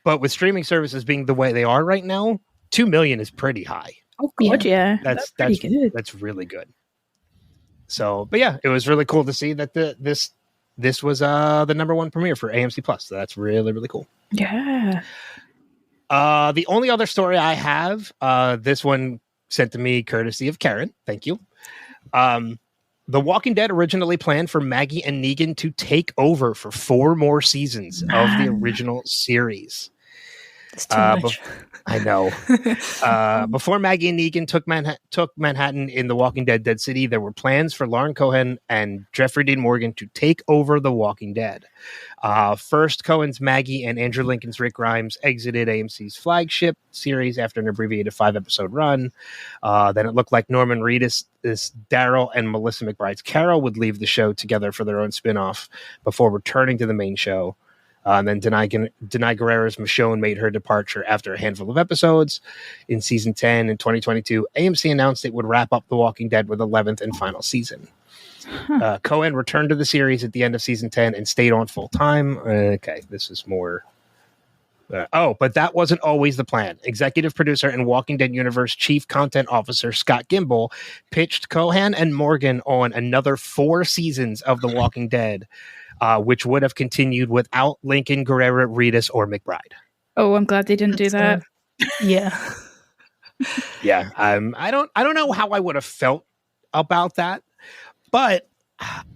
S2: But with streaming services being the way they are right now, 2 million is pretty high.
S1: Oh god, yeah.
S2: That's
S1: pretty good.
S2: That's really good. So, but yeah, it was really cool to see that this was the number one premiere for AMC Plus. So that's really, really cool.
S1: Yeah.
S2: The only other story I have, this one sent to me courtesy of Karen. Thank you. The Walking Dead originally planned for Maggie and Negan to take over for 4 more seasons of the original series.
S3: It's too much.
S2: I know. Before Maggie and Negan took Manhattan in The Walking Dead Dead City, there were plans for Lauren Cohan and Jeffrey Dean Morgan to take over The Walking Dead. First, Cohen's Maggie and Andrew Lincoln's Rick Grimes exited AMC's flagship series after an abbreviated 5-episode run. Then it looked like Norman Reedus, Daryl, and Melissa McBride's Carol would leave the show together for their own spinoff before returning to the main show. And then Denai Guerrera's Michonne made her departure after a handful of episodes. In season 10 in 2022, AMC announced it would wrap up The Walking Dead with 11th and final season. Cohen returned to the series at the end of season 10 and stayed on full time. Okay, this is more. But that wasn't always the plan. Executive producer and Walking Dead Universe Chief Content Officer Scott Gimble pitched Cohan and Morgan on another 4 seasons of The Walking Dead, which would have continued without Lincoln, Guerrera, Reedus, or McBride.
S1: Oh, I'm glad they didn't do that.
S3: Yeah.
S2: Yeah. I don't know how I would have felt about that, but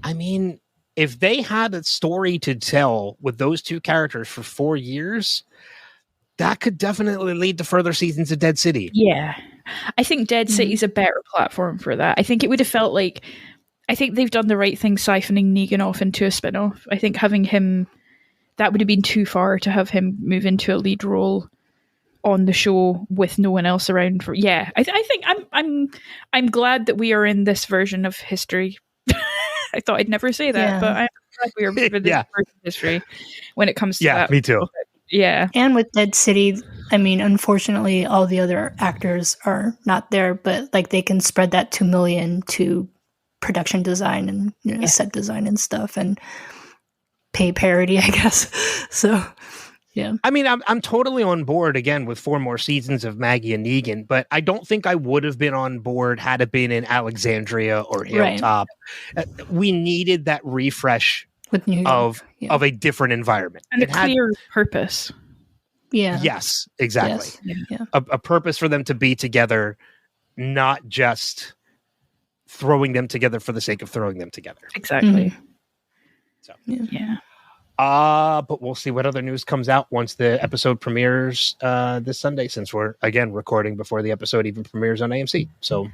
S2: I mean, if they had a story to tell with those 2 characters for 4 years, that could definitely lead to further seasons of Dead City.
S1: Yeah. I think Dead City's a better platform for that. I think it would have felt like, I think they've done the right thing siphoning Negan off into a spin-off. I think having him, that would have been too far to have him move into a lead role on the show with no one else around. I think I'm glad that we are in this version of history. I thought I'd never say that, but I'm glad we are in this version of history when it comes to that.
S2: Yeah, me too.
S1: Yeah.
S3: And with Dead City, I mean, unfortunately, all the other actors are not there, but like they can spread that $2 million to production design and set design and stuff, and pay parity, I guess. So, yeah. I
S2: mean, I'm totally on board again with 4 more seasons of Maggie and Negan, but I don't think I would have been on board had it been in Alexandria or Hilltop. Right. We needed that refresh
S3: with New York,
S2: of a different environment
S1: and a clear purpose.
S3: Yeah.
S2: Yes, exactly.
S3: Yes. Yeah.
S2: A purpose for them to be together, not just throwing them together for the sake of throwing them together.
S1: Exactly.
S3: Mm-hmm.
S2: So
S1: yeah.
S2: But we'll see what other news comes out once the episode premieres this Sunday, since we're again recording before the episode even premieres on AMC. So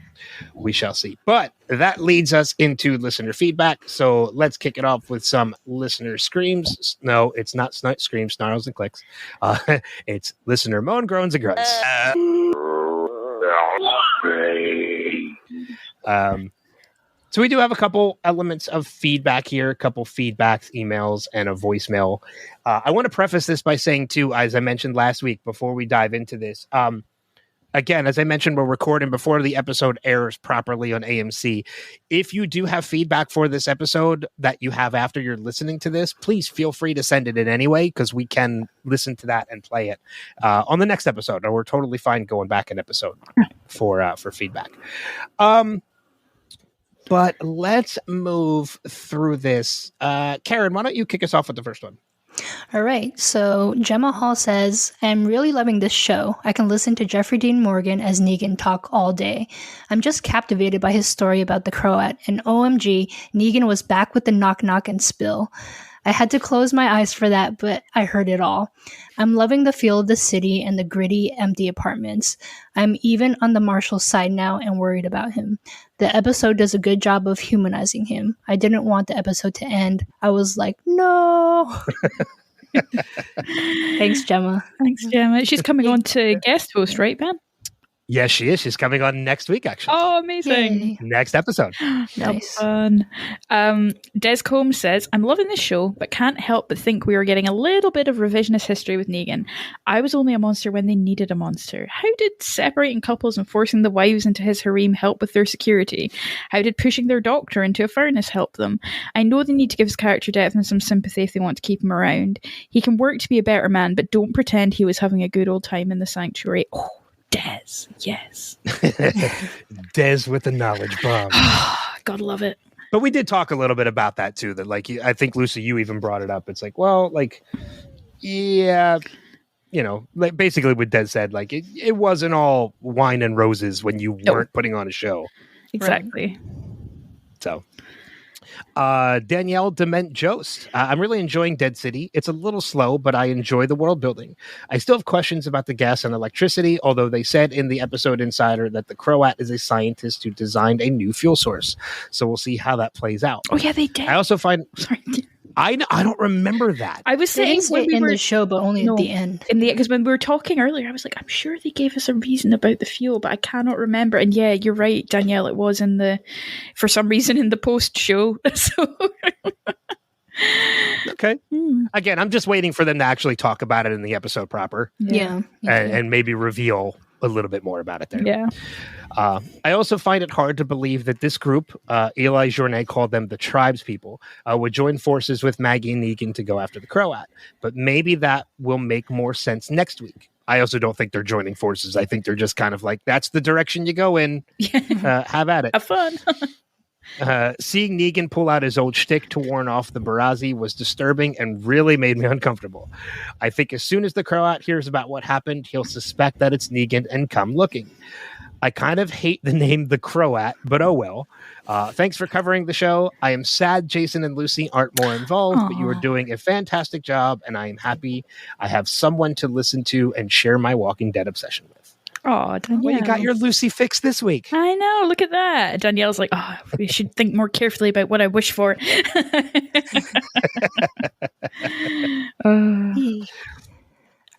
S2: we shall see. But that leads us into listener feedback. So let's kick it off with some listener screams. No, it's not screams, snarls, and clicks. It's listener moan, groans, and grunts. So we do have a couple elements of feedback here, a couple feedbacks, emails, and a voicemail. I want to preface this by saying, too, as I mentioned last week, before we dive into this, again, as I mentioned, we're recording before the episode airs properly on AMC. If you do have feedback for this episode that you have after you're listening to this, please feel free to send it in anyway, because we can listen to that and play it on the next episode. Or we're totally fine going back an episode for feedback. But let's move through this. Karen, why don't you kick us off with the first one?
S3: All right. So Gemma Hall says, I'm really loving this show. I can listen to Jeffrey Dean Morgan as Negan talk all day. I'm just captivated by his story about the Croat. And OMG, Negan was back with the knock knock and spill. I had to close my eyes for that, but I heard it all. I'm loving the feel of the city and the gritty, empty apartments. I'm even on the Marshall's side now and worried about him. The episode does a good job of humanizing him. I didn't want the episode to end. I was like, no. Thanks, Gemma.
S1: Thanks, Gemma. She's coming on to guest host, right, Ben?
S2: Yes, she is. She's coming on next week, actually.
S1: Oh, amazing.
S3: Yay.
S2: Next episode.
S3: Nice.
S1: Fun. Des Combs says, I'm loving this show, but can't help but think we are getting a little bit of revisionist history with Negan. I was only a monster when they needed a monster. How did separating couples and forcing the wives into his harem help with their security? How did pushing their doctor into a furnace help them? I know they need to give his character depth and some sympathy if they want to keep him around. He can work to be a better man, but don't pretend he was having a good old time in the sanctuary. Oh, Des, yes.
S2: Des with the knowledge bomb.
S1: God love it.
S2: But we did talk a little bit about that too. That like I think Lucy, you even brought it up. It's like, well, like, yeah, you know, like basically what Des said, like it wasn't all wine and roses when you weren't putting on a show.
S1: Exactly.
S2: So, Danielle Dement Jost. I'm really enjoying Dead City. It's a little slow, but I enjoy the world building. I still have questions about the gas and electricity, although they said in the episode Insider that the Croat is a scientist who designed a new fuel source. So we'll see how that plays out.
S1: Oh yeah, they did.
S2: I also find...
S1: Sorry.
S2: I don't remember that.
S1: I was
S3: They
S1: saying
S3: didn't say
S1: when we
S3: in
S1: were
S3: the show, but only at the end.
S1: because when we were talking earlier, I was like, I'm sure they gave us a reason about the fuel, but I cannot remember. And yeah, you're right, Danielle. It was for some reason in the post show. So
S2: okay. Again, I'm just waiting for them to actually talk about it in the episode proper.
S3: Yeah.
S2: And maybe reveal a little bit more about it there.
S1: Yeah.
S2: I also find it hard to believe that this group, Eli Journet called them the tribes people, would join forces with Maggie and Negan to go after the Croat. But maybe that will make more sense next week. I also don't think they're joining forces. I think they're just kind of like, that's the direction you go in. Have at it.
S1: Have fun.
S2: Seeing Negan pull out his old shtick to warn off the Barazi was disturbing and really made me uncomfortable. I think as soon as the Croat hears about what happened, he'll suspect that it's Negan and come looking. I kind of hate the name The Croat, but oh well. Thanks for covering the show. I am sad Jason and Lucy aren't more involved, but you are doing a fantastic job, and I am happy I have someone to listen to and share my Walking Dead obsession with.
S1: Oh, Danielle.
S2: Well, you got your Lucy fix this week.
S1: I know. Look at that. Danielle's like, we should think more carefully about what I wish for.
S3: All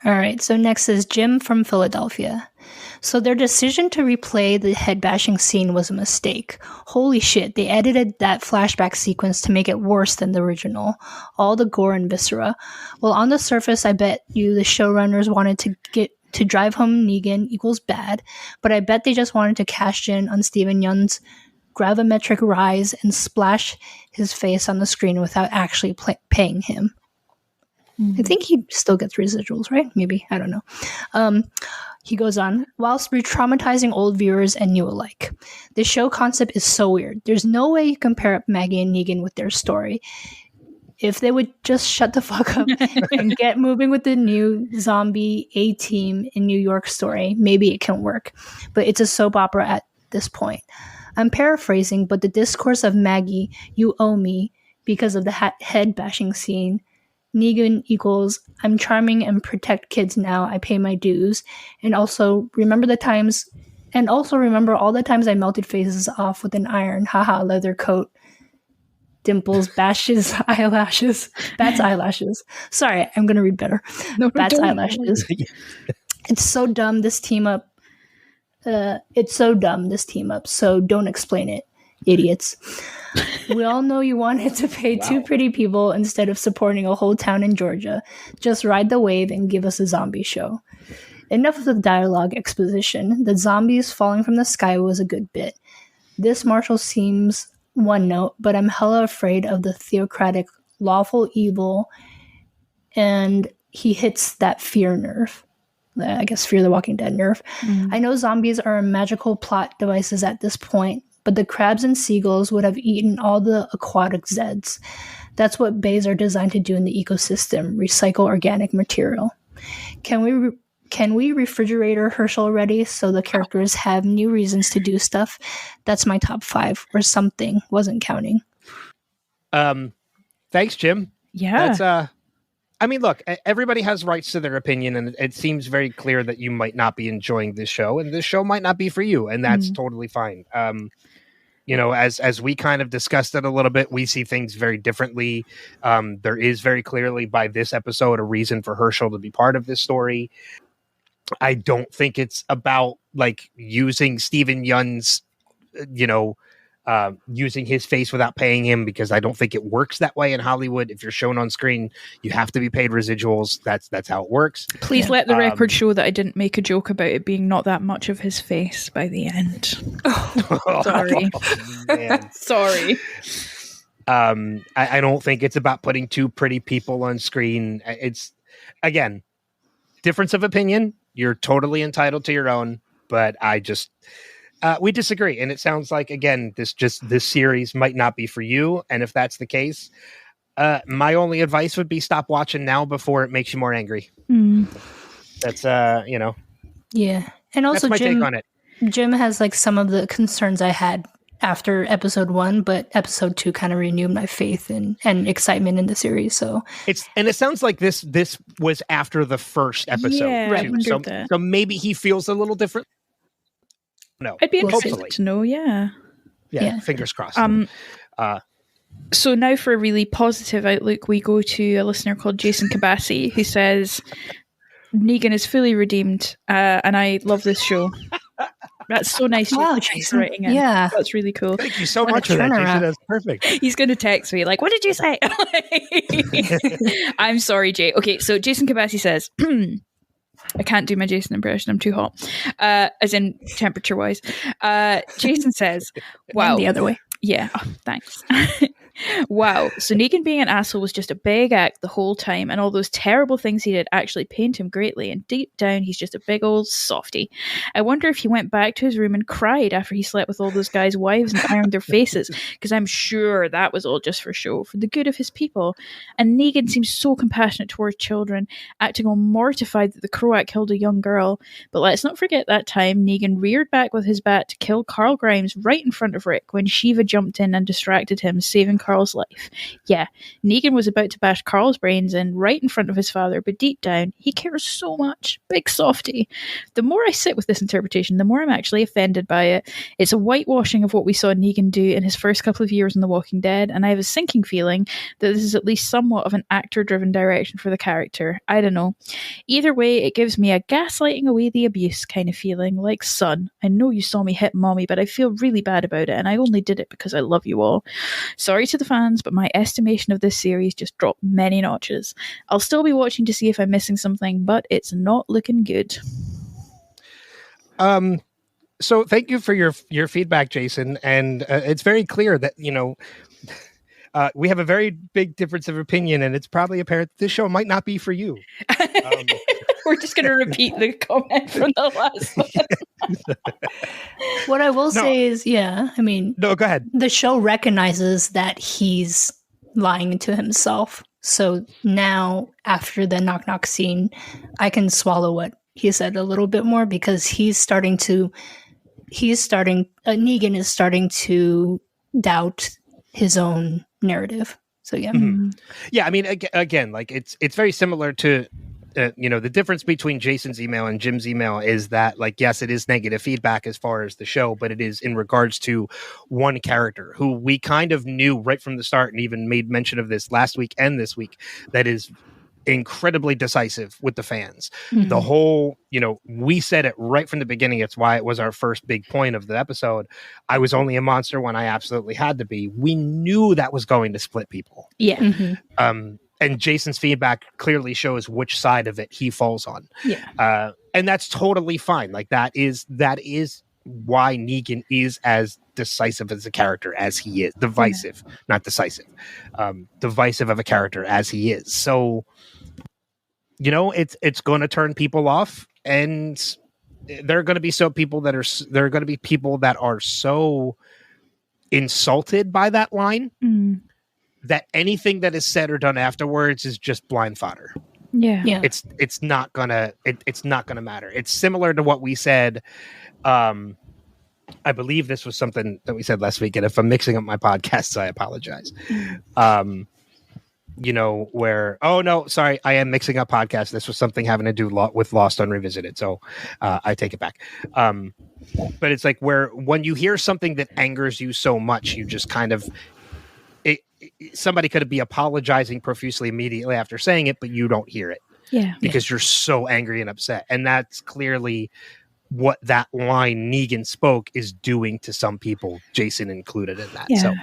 S3: right. So next is Jim from Philadelphia. So their decision to replay the head bashing scene was a mistake. Holy shit, they edited that flashback sequence to make it worse than the original. All the gore and viscera. Well, on the surface, I bet you the showrunners wanted to drive home Negan equals bad, but I bet they just wanted to cash in on Steven Yeun's gravimetric rise and splash his face on the screen without actually paying him. I think he still gets residuals, right? Maybe. I don't know. He goes on, whilst re-traumatizing old viewers and new alike. The show concept is so weird. There's no way you compare up Maggie and Negan with their story. If they would just shut the fuck up and get moving with the new zombie A-Team in New York story, maybe it can work. But it's a soap opera at this point. I'm paraphrasing, but the discourse of Maggie, you owe me, because of the head bashing scene, Negan equals I'm charming and protect kids now. I pay my dues. And also remember all the times I melted faces off with an iron. Haha, leather coat. Dimples, bashes, eyelashes. Bat's eyelashes. Sorry, I'm gonna read better. Bat's eyelashes. It's so dumb this team up. So don't explain it, idiots. We all know you wanted to pay two pretty people instead of supporting a whole town in Georgia. Just ride the wave and give us a zombie show. Enough of the dialogue exposition. The zombies falling from the sky was a good bit. This Marshall seems one note, but I'm hella afraid of the theocratic lawful evil, and he hits that fear nerve. I guess Fear the Walking Dead nerve. I know zombies are magical plot devices at this point, but the crabs and seagulls would have eaten all the aquatic Zeds. That's what bays are designed to do in the ecosystem, recycle organic material. Can we refrigerator Herschel already so the characters have new reasons to do stuff? That's my top 5, or something. Wasn't counting.
S2: Thanks, Jim.
S1: Yeah.
S2: That's I mean, look, everybody has rights to their opinion, and it seems very clear that you might not be enjoying this show, and this show might not be for you, and that's totally fine. You know, as we kind of discussed it a little bit, we see things very differently. There is very clearly by this episode a reason for Herschel to be part of this story. I don't think it's about like using Steven Yeun's, using his face without paying him, because I don't think it works that way in Hollywood. If you're shown on screen, you have to be paid residuals. That's how it works.
S1: Please let the record show that I didn't make a joke about it being not that much of his face by the end. Sorry. Sorry.
S2: I don't think it's about putting two pretty people on screen. It's, again, difference of opinion. You're totally entitled to your own, but I just we disagree, and it sounds like again this series might not be for you. And if that's the case, my only advice would be stop watching now before it makes you more angry. That's
S3: Yeah, and also
S2: that's my take on it.
S3: Jim has like some of the concerns I had after episode 1, but episode 2 kind of renewed my faith and excitement in the series. So
S2: it sounds like this was after the first episode,
S1: yeah,
S2: too. So maybe he feels a little different. No,
S1: I'd be interested
S2: hopefully.
S1: to know. Yeah,
S2: fingers crossed.
S1: So now for a really positive outlook, we go to a listener called Jason Kabassi, who says Negan is fully redeemed, and I love this show. That's so nice.
S3: Wow, Jason.
S1: Writing in.
S3: Yeah.
S1: That's really cool.
S2: Thank you so much for that, Jason. That's perfect.
S1: He's going to text me like, what did you say? I'm sorry, Jay. Okay, so Jason Kabassi says, I can't do my Jason impression. I'm too hot. As in temperature-wise. Jason says, wow.
S3: And the other way.
S1: Yeah, thanks. Wow, so Negan being an asshole was just a big act the whole time, and all those terrible things he did actually pained him greatly, and deep down he's just a big old softy. I wonder if he went back to his room and cried after he slept with all those guys' wives and ironed their faces, because I'm sure that was all just for show, for the good of his people. And Negan seems so compassionate towards children, acting all mortified that the Croat killed a young girl. But let's not forget that time Negan reared back with his bat to kill Carl Grimes right in front of Rick when Shiva jumped in and distracted him, saving Carl's life. Yeah, Negan was about to bash Carl's brains in right in front of his father, but deep down, he cares so much. Big softy. The more I sit with this interpretation, the more I'm actually offended by it. It's a whitewashing of what we saw Negan do in his first couple of years in The Walking Dead, and I have a sinking feeling that this is at least somewhat of an actor-driven direction for the character. I don't know. Either way, it gives me a gaslighting away the abuse kind of feeling, like, son, I know you saw me hit mommy, but I feel really bad about it, and I only did it because I love you all. Sorry to the fans, but my estimation of this series just dropped many notches. I'll still be watching to see if I'm missing something, but it's not looking good.
S2: So thank you for your feedback, Jason. And it's very clear that, we have a very big difference of opinion, and it's probably apparent that this show might not be for you.
S1: We're just going to repeat the comment from the last one.
S3: What I will say is,
S2: no, go ahead.
S3: The show recognizes that he's lying to himself. So now, after the knock-knock scene, I can swallow what he said a little bit more, because Negan is starting to doubt his own narrative. So yeah.
S2: Mm-hmm. Yeah, I mean, again, like it's very similar to the difference between Jason's email and Jim's email is that, like, yes, it is negative feedback as far as the show, but it is in regards to one character who we kind of knew right from the start, and even made mention of this last week and this week, that is incredibly decisive with the fans. Mm-hmm. The whole, we said it right from the beginning. It's why it was our first big point of the episode. I was only a monster when I absolutely had to be. We knew that was going to split people.
S1: Yeah. Mm-hmm.
S2: And Jason's feedback clearly shows which side of it he falls on.
S1: Yeah.
S2: And that's totally fine. Like that is why Negan is as decisive as a character as he is. Divisive, not decisive. Divisive of a character as he is. So, it's going to turn people off, and there are going to be people that are so insulted by that line. Mm. That anything that is said or done afterwards is just blind fodder.
S1: Yeah.
S2: It's not gonna matter. It's similar to what we said. I believe this was something that we said last week, and if I'm mixing up my podcasts, I apologize. Sorry, I am mixing up podcasts. This was something having to do with Lost Unrevisited, so I take it back. But it's like when you hear something that angers you so much, you just kind of somebody could be apologizing profusely immediately after saying it, but you don't hear it.
S1: Yeah.
S2: Because you're so angry and upset. And that's clearly what that line Negan spoke is doing to some people, Jason included in that.
S1: Yeah.
S2: So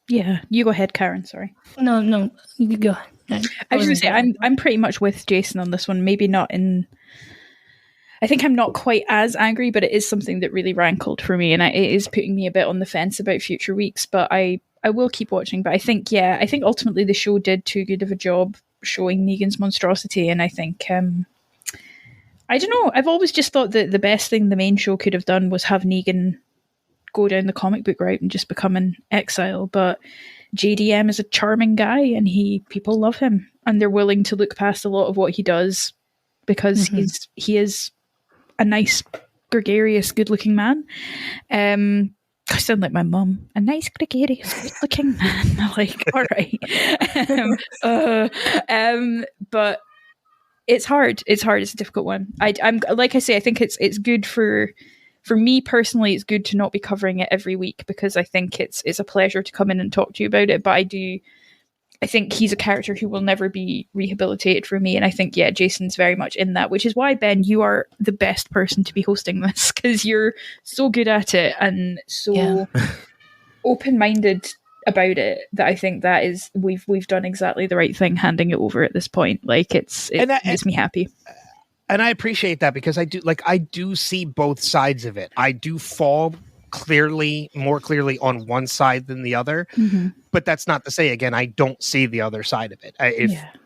S1: you go ahead, Karen. Sorry.
S3: No, you go ahead.
S1: I was going to say, I'm pretty much with Jason on this one. Maybe not in... I think I'm not quite as angry, but it is something that really rankled for me, and it is putting me a bit on the fence about future weeks, but I will keep watching. But I think ultimately the show did too good of a job showing Negan's monstrosity, and I think I don't know. I've always just thought that the best thing the main show could have done was have Negan go down the comic book route and just become an exile. But JDM is a charming guy, and people love him, and they're willing to look past a lot of what he does because he is a nice, gregarious, good-looking man. I sound like my mum. A nice, gregarious, good-looking man. I'm like, all right. But it's hard. It's hard. It's a difficult one. I'm like I say, I think it's good for me personally. It's good to not be covering it every week because I think it's a pleasure to come in and talk to you about it. But I think he's a character who will never be rehabilitated for me. And I think, Jason's very much in that, which is why, Ben, you are the best person to be hosting this because you're so good at it and so open-minded about it that I think that is, we've done exactly the right thing handing it over at this point. Like it makes me happy.
S2: And I appreciate that because I do see both sides of it. I do fall more clearly on one side than the other, but that's not to say again I don't see the other side of it.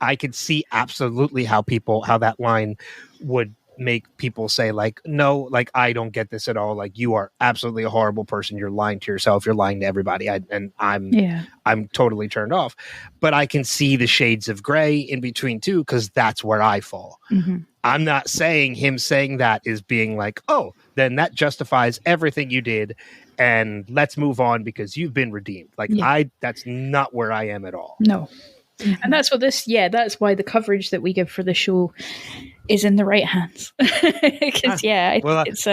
S2: I could see absolutely how that line would make people say like, no, like I don't get this at all. Like you are absolutely a horrible person. You're lying to yourself. You're lying to everybody. I'm totally turned off. But I can see the shades of gray in between too because that's where I fall. I'm not saying him saying that is being like, oh, then that justifies everything you did and let's move on because you've been redeemed. Like that's not where I am at all.
S1: No. And that's what that's why the coverage that we give for the show is in the right hands. Because it's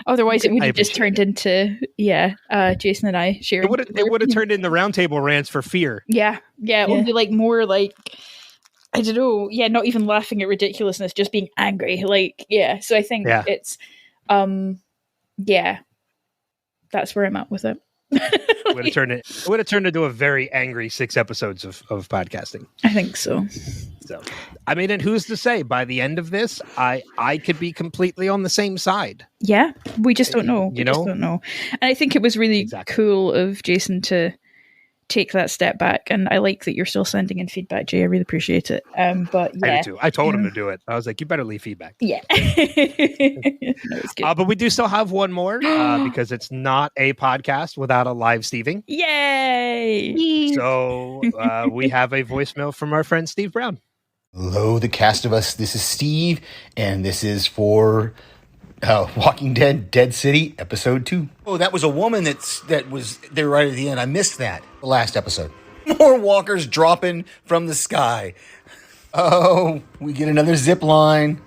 S1: otherwise it would have just turned into Jason and I sharing.
S2: It would have turned into roundtable rants for fear.
S1: Yeah. Only like more like I don't know. Yeah, not even laughing at ridiculousness, just being angry. Like, So I think it's, that's where I'm at with it.
S2: It would have turned into a very angry 6 episodes of podcasting.
S1: I think so.
S2: So, I mean, and who's to say by the end of this, I could be completely on the same side.
S1: Yeah, we just don't know. Just don't know. And I think it was really cool of Jason to take that step back, and I like that you're still sending in feedback, Jay. I really appreciate it. But
S2: I do too. I told him to do it. I was like, you better leave feedback.
S1: Yeah. No, it's good.
S2: But we do still have one more because it's not a podcast without a live Steving.
S1: Yay!
S2: So we have a voicemail from our friend Steve Brown.
S5: Hello, the cast of us. This is Steve, and this is for Walking Dead, Dead City, episode 2. Oh, that was a woman that was there right at the end. I missed that. The last episode. More walkers dropping from the sky. Oh, we get another zip line.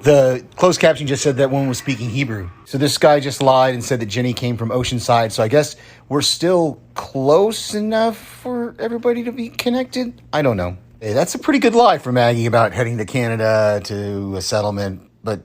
S5: The closed caption just said that woman was speaking Hebrew. So this guy just lied and said that Jenny came from Oceanside. So I guess we're still close enough for everybody to be connected. I don't know. Hey, that's a pretty good lie for Maggie about heading to Canada to a settlement, but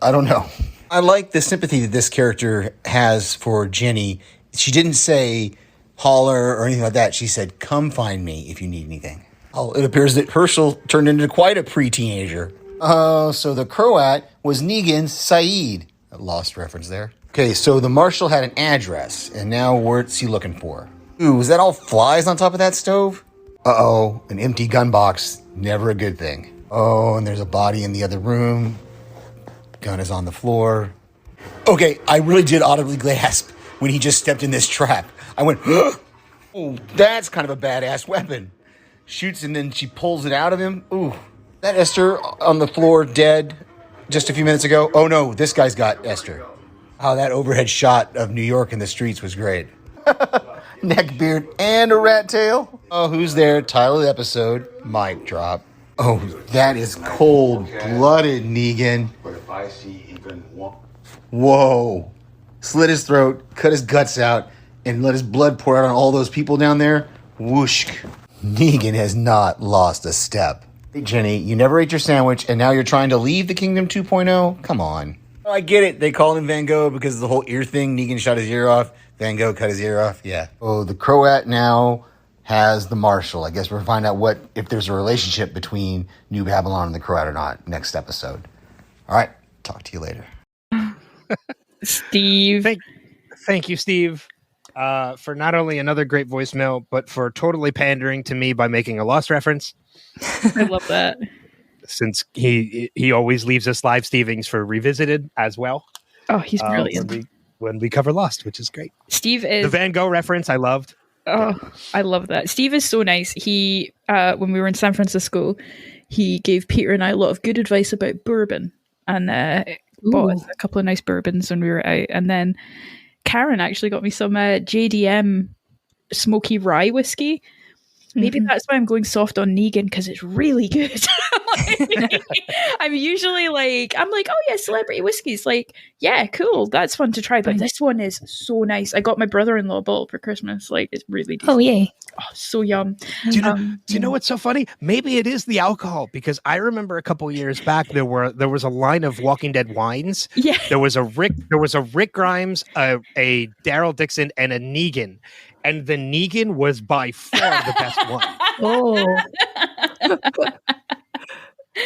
S5: I don't know. I like the sympathy that this character has for Jenny. She didn't say holler or anything like that. She said, come find me if you need anything. Oh, it appears that Herschel turned into quite a pre-teenager. Oh, so the Croat was Negan's Saeed. A lost reference there. Okay, so the marshal had an address, and now what's he looking for? Ooh, is that all flies on top of that stove? Uh-oh, an empty gun box. Never a good thing. Oh, and there's a body in the other room. Gun is on the floor. Okay, I really did audibly gasp when he just stepped in this trap. I went, oh, that's kind of a badass weapon. Shoots and then she pulls it out of him. Ooh, that Esther on the floor dead just a few minutes ago. Oh no, this guy's got Esther. Oh, that overhead shot of New York in the streets was great. Neck beard and a rat tail. Oh, who's there? Title of the episode, mic drop. Oh, that is cold-blooded, Negan.
S6: But if I see even one...
S5: Whoa. Slit his throat, cut his guts out, and let his blood pour out on all those people down there. Whoosh. Negan has not lost a step. Hey, Jenny, you never ate your sandwich, and now you're trying to leave the Kingdom 2.0? Come on. Oh, I get it. They call him Van Gogh because of the whole ear thing. Negan shot his ear off. Van Gogh cut his ear off. Yeah. Oh, the Croat now has the Marshal. I guess we'll find out if there's a relationship between New Babylon and the Croat or not next episode. All right. Talk to you later.
S1: Steve.
S2: Thank you, Steve, for not only another great voicemail, but for totally pandering to me by making a Lost reference.
S1: I love that.
S2: since he always leaves us live Stevings for Revisited as well.
S1: Oh, he's brilliant.
S2: When we cover Lost, which is great.
S1: Steve is
S2: the Van Gogh reference. I loved.
S1: Oh, yeah. I love that. Steve is so nice. He, when we were in San Francisco, he gave Peter and I a lot of good advice about bourbon, and bought us a couple of nice bourbons when we were out. And then Karen actually got me some JDM smoky rye whiskey. Maybe that's why I'm going soft on Negan, because it's really good. I'm usually I'm like, oh yeah, celebrity whiskeys. Like, yeah, cool. That's fun to try. But this one is so nice. I got my brother-in-law a bottle for Christmas. Like, it's really decent.
S3: Oh, yay.
S1: Oh, so yum.
S2: Do you know what's so funny? Maybe it is the alcohol, because I remember a couple years back there was a line of Walking Dead wines.
S1: Yeah.
S2: There was a Rick Grimes, a Daryl Dixon, and a Negan. And the Negan was by far the best one.
S3: Oh.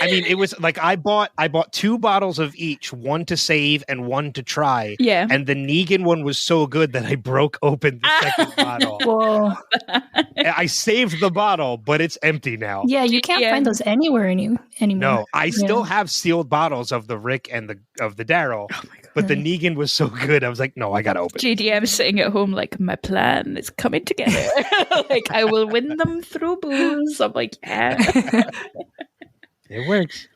S2: I mean, it was like I bought 2 bottles of each, one to save and one to try.
S1: Yeah.
S2: And the Negan one was so good that I broke open the second bottle.
S3: Whoa.
S2: I saved the bottle, but it's empty now.
S3: Yeah, you can't find those anywhere anymore.
S2: No, I still have sealed bottles of the Rick and of the Daryl. Oh my God. But the Negan was so good, I was like, no, I gotta open it.
S1: JDM sitting at home like, my plan is coming together. Like, I will win them through booze. I'm like, yeah.
S2: It works.